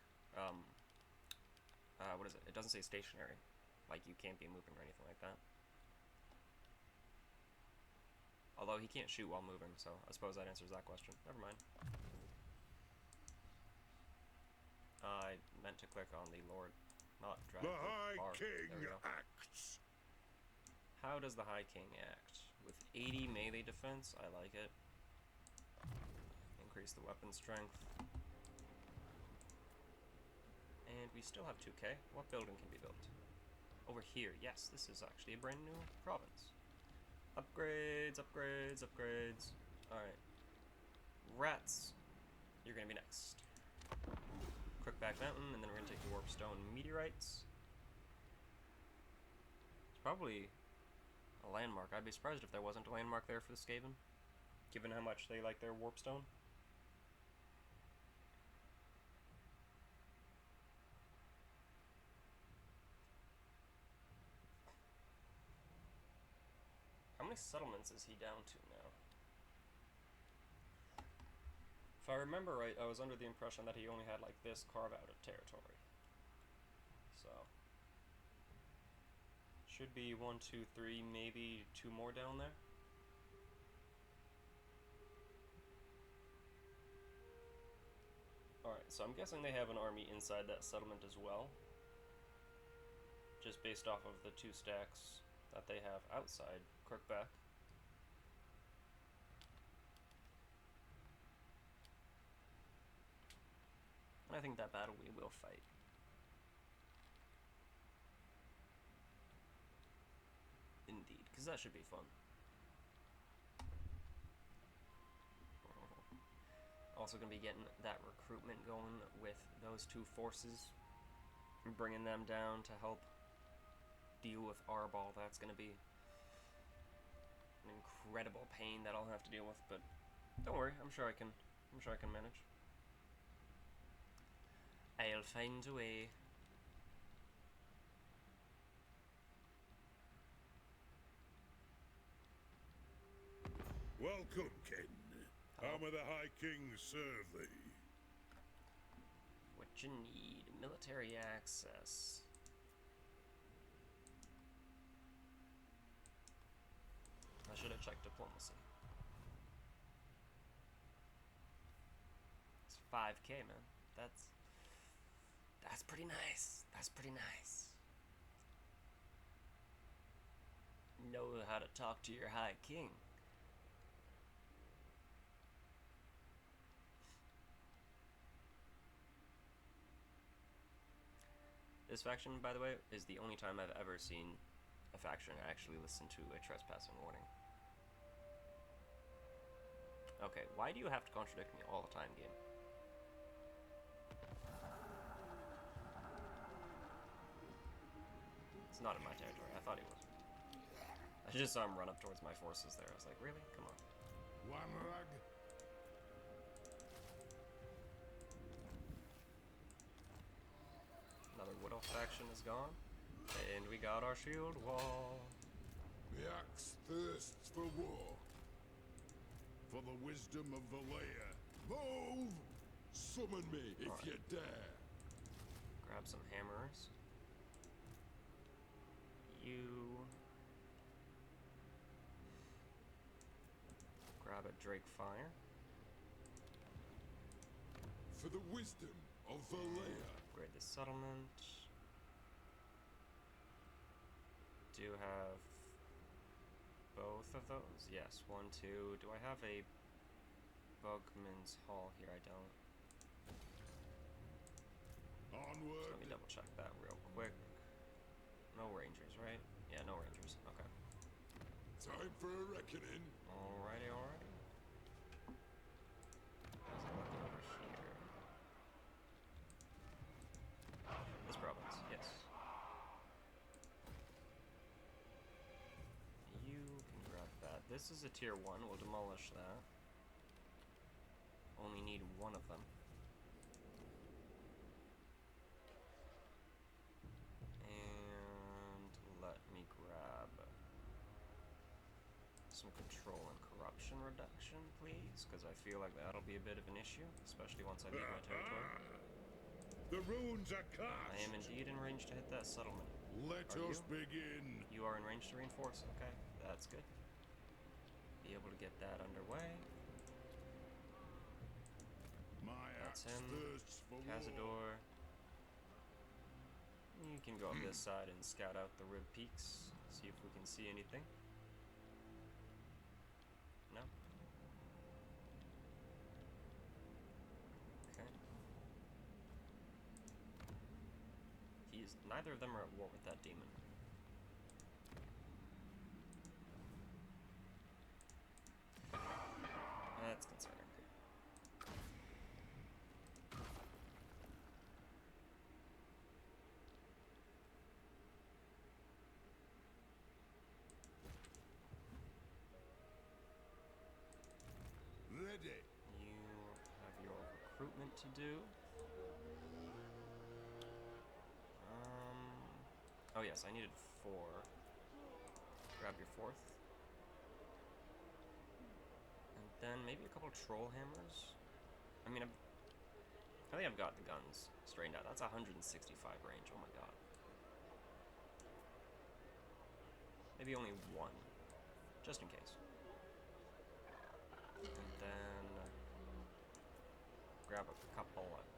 what is it? It doesn't say stationary. Like, you can't be moving or anything like that. Although he can't shoot while moving, so I suppose that answers that question. Never mind. I meant to click on the Lord, not drag.
The High
bar.
King
There we go.
acts.
How does the High King act? With 80 melee defense, I like it. Increase the weapon strength. And we still have 2k. What building can be built? Over here. Yes, this is actually a brand new province. Upgrades, upgrades, upgrades. Alright. Rats. You're gonna be next. Crookback Mountain, and then we're gonna take the Warpstone Meteorites. It's probably a landmark. I'd be surprised if there wasn't a landmark there for the Skaven, given how much they like their Warpstone. How many settlements is he down to now? If I remember right, I was under the impression that he only had like this carve out of territory. So should be 1, 2, 3, maybe 2 more down there. Alright, so I'm guessing they have an army inside that settlement as well. Just based off of the 2 stacks that they have outside Crookback. And I think that battle we will fight. Indeed, because that should be fun. Also going to be getting that recruitment going with those two forces. And bringing them down to help deal with Arbol. That's going to be an incredible pain that I'll have to deal with, but don't worry, I'm sure I can manage. I'll find a way.
Welcome, Ken. How may the High King serve thee?
What you need? Military access. I should have checked diplomacy. It's 5k, man. That's pretty nice. That's pretty nice. Know how to talk to your High King. This faction, by the way, is the only time I've ever seen a faction actually listen to a trespassing warning. Okay, why do you have to contradict me all the time, game? It's not in my territory. I thought he was. I just saw him run up towards my forces there. I was like, really? Come on.
One rag.
Another Wood Elf faction is gone. And we got our shield wall.
The axe thirsts for war. For the wisdom of Valea. Move! Summon me if you dare.
Grab some hammers. You grab a Drake Fire.
For the wisdom of Valea.
Upgrade the settlement. Do have both of those? Yes, 1, 2. Do I have a Bugman's Hall here? I don't.
Onward.
So let me double check that real quick. No rangers, right? Yeah, no rangers. Okay.
Time for a reckoning.
Alrighty, alrighty. How's it looking over here? This province, yes. You can grab that. This is a tier 1. We'll demolish that. Only need one of them. And let me grab some control and corruption reduction, please, because I feel like that'll be a bit of an issue, especially once I leave my territory.
The runes are
I
cast.
am indeed in range to hit that settlement.
Let
Are
us
you?
begin.
You are in range to reinforce. Okay, that's good. Be able to get that underway.
My
That's
axe
him.
thirsts for war.
Cazador. You can go up this side and scout out the rib peaks. See if we can see anything. No? Okay. Neither of them are at war with that demon. That's concerning.
Ready.
You have your recruitment to do. Oh yes, I needed 4. Grab your 4th. And then maybe a couple troll hammers. I mean, I think I've got the guns straightened out. That's 165 range. Oh my god. Maybe only 1, just in case. And then grab a couple of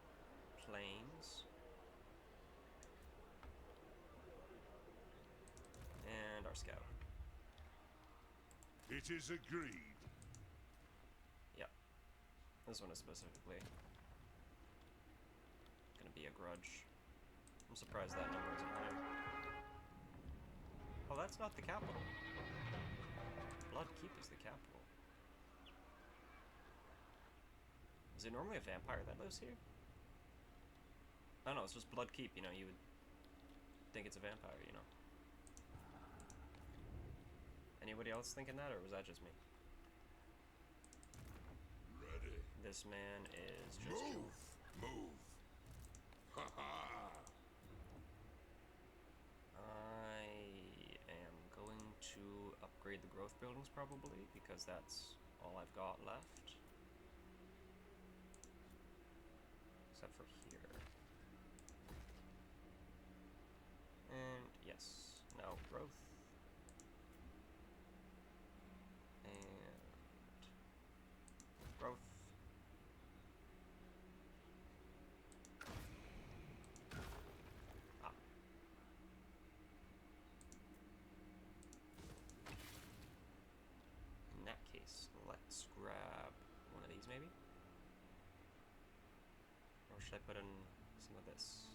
planes. And our scout.
It is agreed.
Yep. This one is specifically gonna be a grudge. I'm surprised that number isn't higher. Oh, that's not the capital. Bloodkeep is the capital. Is Is it normally a vampire that lives here? I don't know, it's just Bloodkeep, you know, you would think it's a vampire, you know. Anybody else thinking that, or was that just me?
Ready.
This man is just...
Move. Ha ha.
I am going to upgrade the growth buildings, probably, because that's all I've got left. Except for here. And yes, now growth. And growth. Ah. In that case, let's grab one of these maybe. Or should I put in some of this?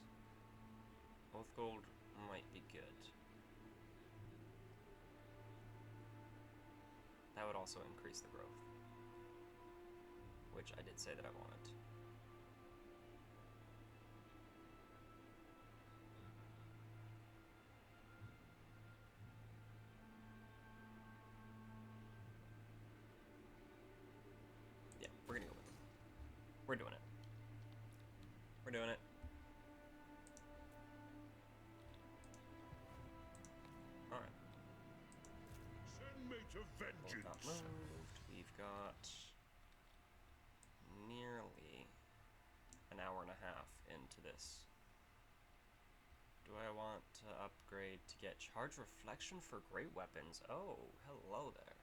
Oath gold might be good. That would also increase the growth, which I did say that I wanted. Yeah, we're gonna go with it. We're doing it. We're doing it. Alright.
Send me to
Got
vengeance.
moved. We've got nearly an hour and a half into this. Do I want to upgrade to get charge reflection for great weapons? Oh, hello there.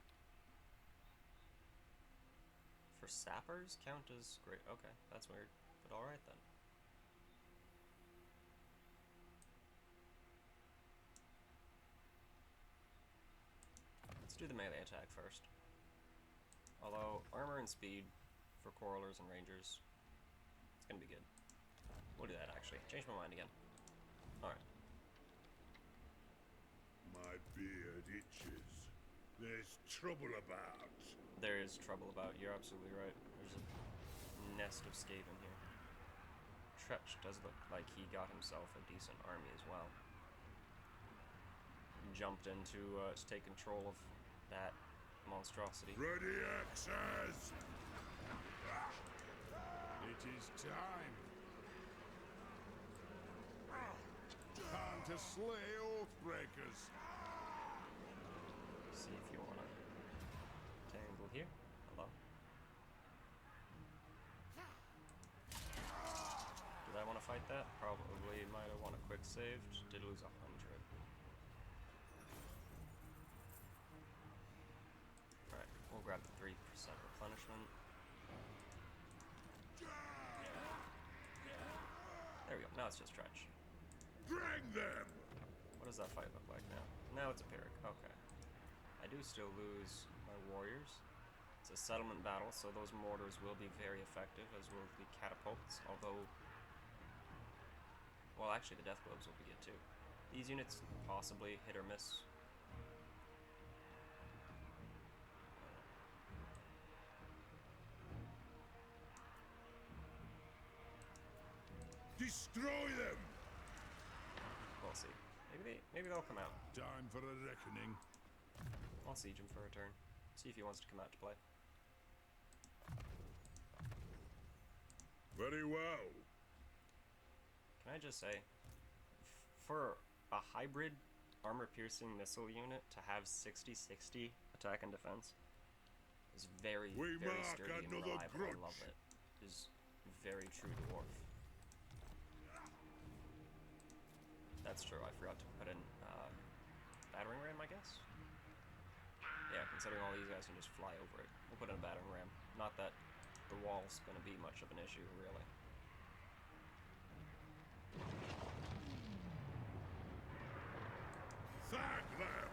For sappers, count as great. Okay, that's weird, but alright then. Let's do the melee attack first. Although, armor and speed for Quarrelers and Rangers, it's gonna be good. We'll do that actually. Change my mind again. Alright.
My beard itches. There's trouble about.
There is trouble about, you're absolutely right. There's a nest of skaven here. Tretch does look like he got himself a decent army as well. Jumped in to take control of that monstrosity.
Ready axes. It is time. Time to slay Oathbreakers.
See if you wanna tangle here. Hello. Did I want to fight that? Probably might have won a quick save. Did lose 100. Alright, we'll grab the 3% replenishment. There we go. Now it's just Tretch.
Drag them.
What does that fight look like now? Now it's a Pyrrhic. Okay. I do still lose my warriors. It's a settlement battle, so those mortars will be very effective, as will the catapults, although... Well, actually, the death globes will be good too. These units possibly hit or miss.
Destroy them.
We'll see. Maybe they'll come out.
Time for a reckoning.
I'll siege him for a turn. See if he wants to come out to play.
Very well.
Can I just say, for a hybrid armor-piercing missile unit to have 60-60 attack and defense is very,
We
very
mark
sturdy and
another
reliable.
grudge.
I love it. It is very true dwarf. That's true. I forgot to put in battering ram, I guess. Yeah, considering all these guys can just fly over it, we'll put in a battering ram. Not that the wall's going to be much of an issue, really.
Thank them.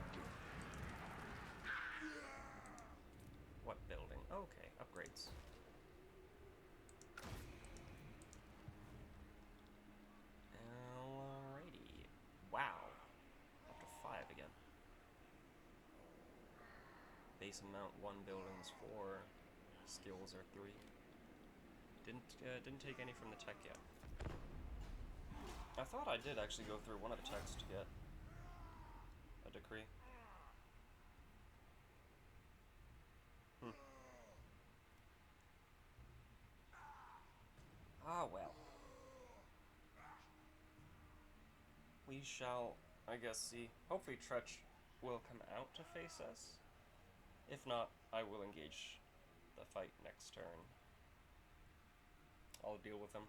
What building? Okay, upgrades. Alrighty. Wow. Up to 5 again. Base amount 1 buildings 4. Skills are 3. didn't take any from the tech yet. I thought I did actually go through one of the techs to get a decree. Ah, well. We shall, I guess, see. Hopefully Tretch will come out to face us. If not, I will engage the fight next turn. I'll deal with him.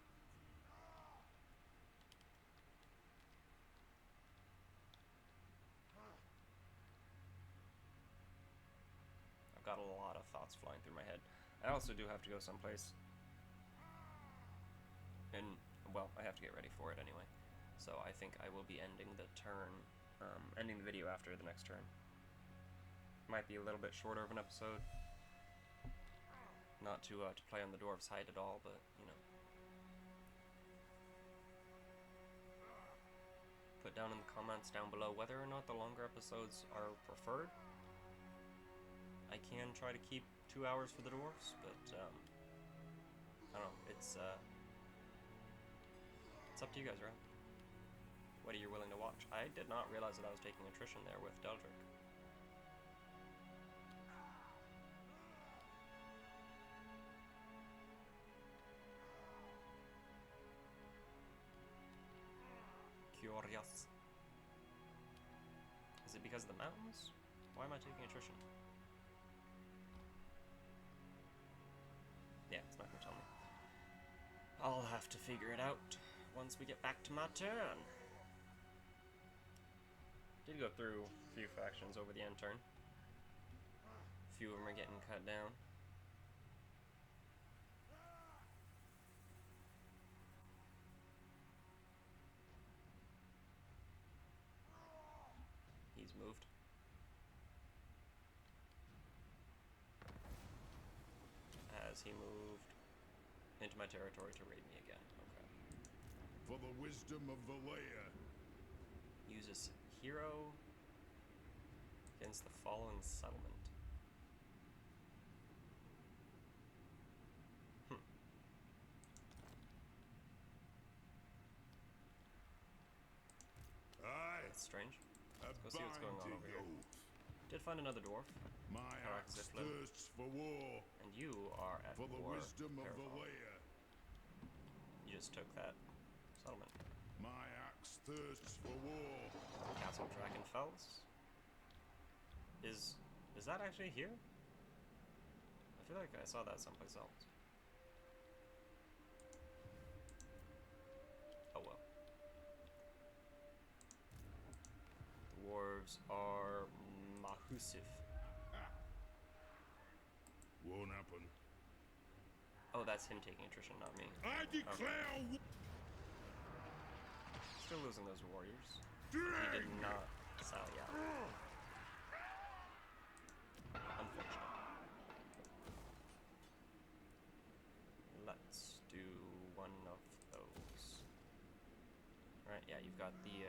I've got a lot of thoughts flying through my head. I also do have to go someplace. And, well, I have to get ready for it anyway. So I think I will be ending the turn, ending the video after the next turn. Might be a little bit shorter of an episode. Not to play on the dwarves' hide at all, but, you know. Put down in the comments down below whether or not the longer episodes are preferred. I can try to keep 2 hours for the dwarves, but, I don't know, it's up to you guys, right? What are you willing to watch? I did not realize that I was taking attrition there with Deldrick. Curious. Is it because of the mountains? Why am I taking attrition? Yeah, it's not gonna tell me. I'll have to figure it out once we get back to my turn. Did go through a few factions over the end turn. A few of them are getting cut down. He's moved. As he moved into my territory to raid me again. Okay.
For the wisdom of Valea.
Uses hero against the following settlement. That's strange. Let's go see what's going on over here. Did find another dwarf.
My axe thirsts for war.
And you are at
For the
war.
wisdom of
Careful.
Valea.
You just took that settlement.
My axe thirsts for war.
Castle Dragonfels. Is that actually here? I feel like I saw that someplace else. Oh well. The dwarves are Mahusif.
Won't happen.
Oh, that's him taking attrition, not me.
I declare
Still losing those warriors.
war.
He did not sally out. Unfortunate. Let's do one of those. Alright, yeah, you've got the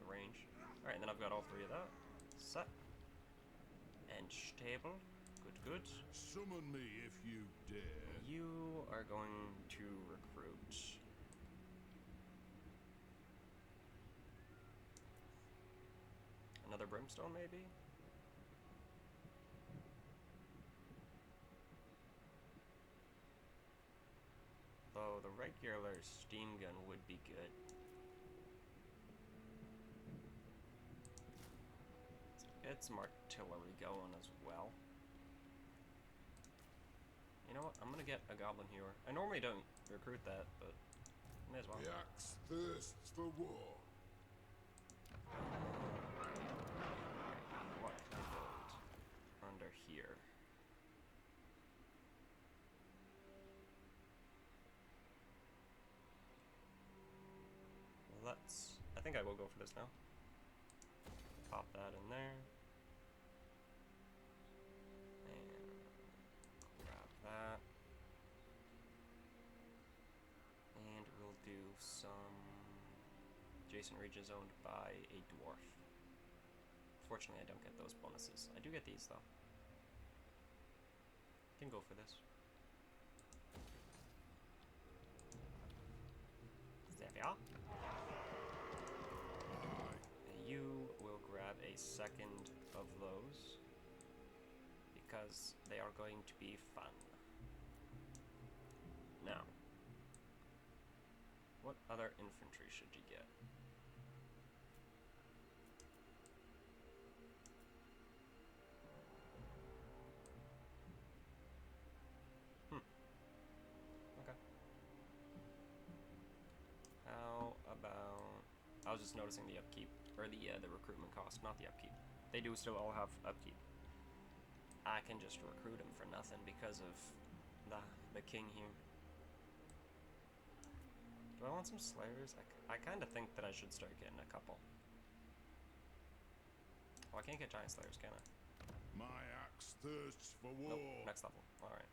range. Alright, and then I've got all three of that. Set. And stable. Good, good.
Summon me if you dare.
You are going to recruit. Another brimstone, maybe? Though the regular steam gun would be good. Let's get some artillery going as well. You know what? I'm gonna get a goblin hewer. I normally don't recruit that, but may as well.
The axe thirsts for war.
What can I build under here? I think I will go for this now. Pop that in there. And grab that. And we'll do some adjacent regions owned by a dwarf. Fortunately, I don't get those bonuses. I do get these, though. Can go for this. You will grab a second of those because they are going to be fun. Now, what other infantry should you get? Okay. How about... I was just noticing the upkeep, or the recruitment cost, not the upkeep. They do still all have upkeep. I can just recruit them for nothing because of the king here. Do I want some slayers? I kind of think that I should start getting a couple. Oh, I can't get giant slayers, can I?
My axe thirsts for war.
Nope, next level. Alright.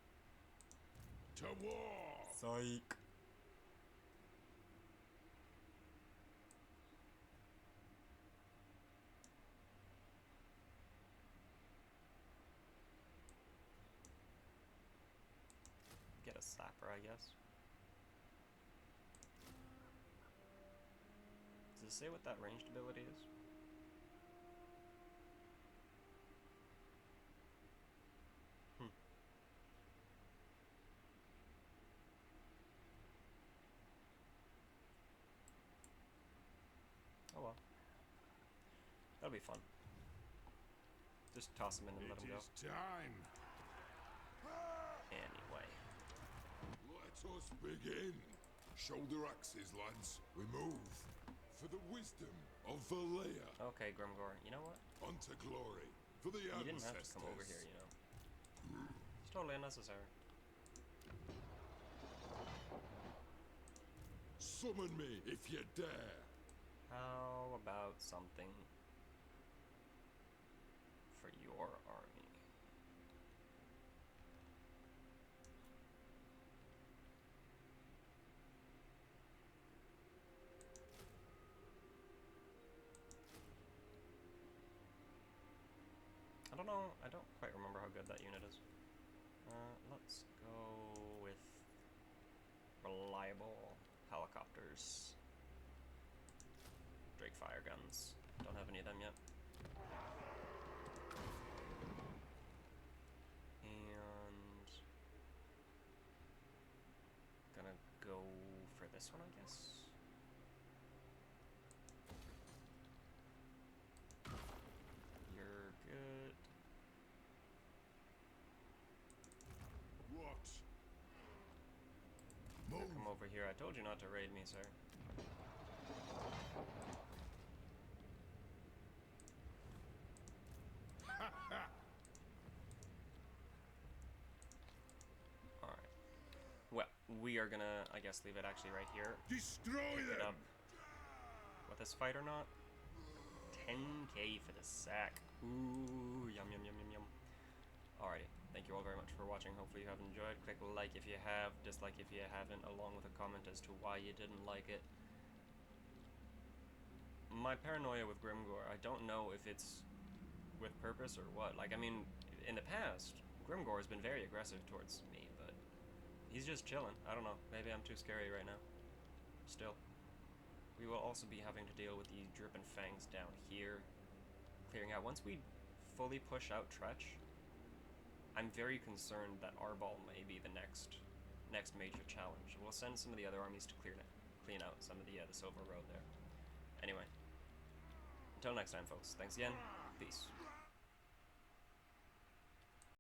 To war.
Psych. Get a sapper, I guess. Does it say what that ranged ability is? Oh well. That'll be fun. Just toss him in and let him go.
It is time.
Anyway.
Let us begin. Shoulder axes, lads. We move. For the wisdom of Valea.
Okay, Grimgor, you know what?
Unto glory. For the
You didn't
ancestors.
have to come over here, you know. It's totally unnecessary.
Summon me if you dare.
How about something for your army? I don't know, I don't quite remember how good that unit is. Let's go with reliable helicopters. Drake fire guns. Don't have any of them yet. And gonna go for this one, I guess. You're good.
What?
Here,
Move.
come over here. I told you not to raid me, sir. Alright. Well, we are gonna, I guess, leave it actually right here.
Destroy
Pick it
them.
up with this fight or not. 10k for the sack. Ooh, yum, yum, yum, yum, yum. Alrighty. Thank you all very much for watching. Hopefully you have enjoyed. Click like if you have, dislike if you haven't, along with a comment as to why you didn't like it. My paranoia with Grimgor, I don't know if it's with purpose or what. Like, I mean, in the past, Grimgor has been very aggressive towards me, but he's just chilling. I don't know. Maybe I'm too scary right now. Still. We will also be having to deal with the Drippin' Fangs down here. Clearing out. Once we fully push out Tretch, I'm very concerned that Arbol may be the next major challenge. We'll send some of the other armies to clean out some of the Silver Road there. Anyway, until next time, folks. Thanks again. Peace.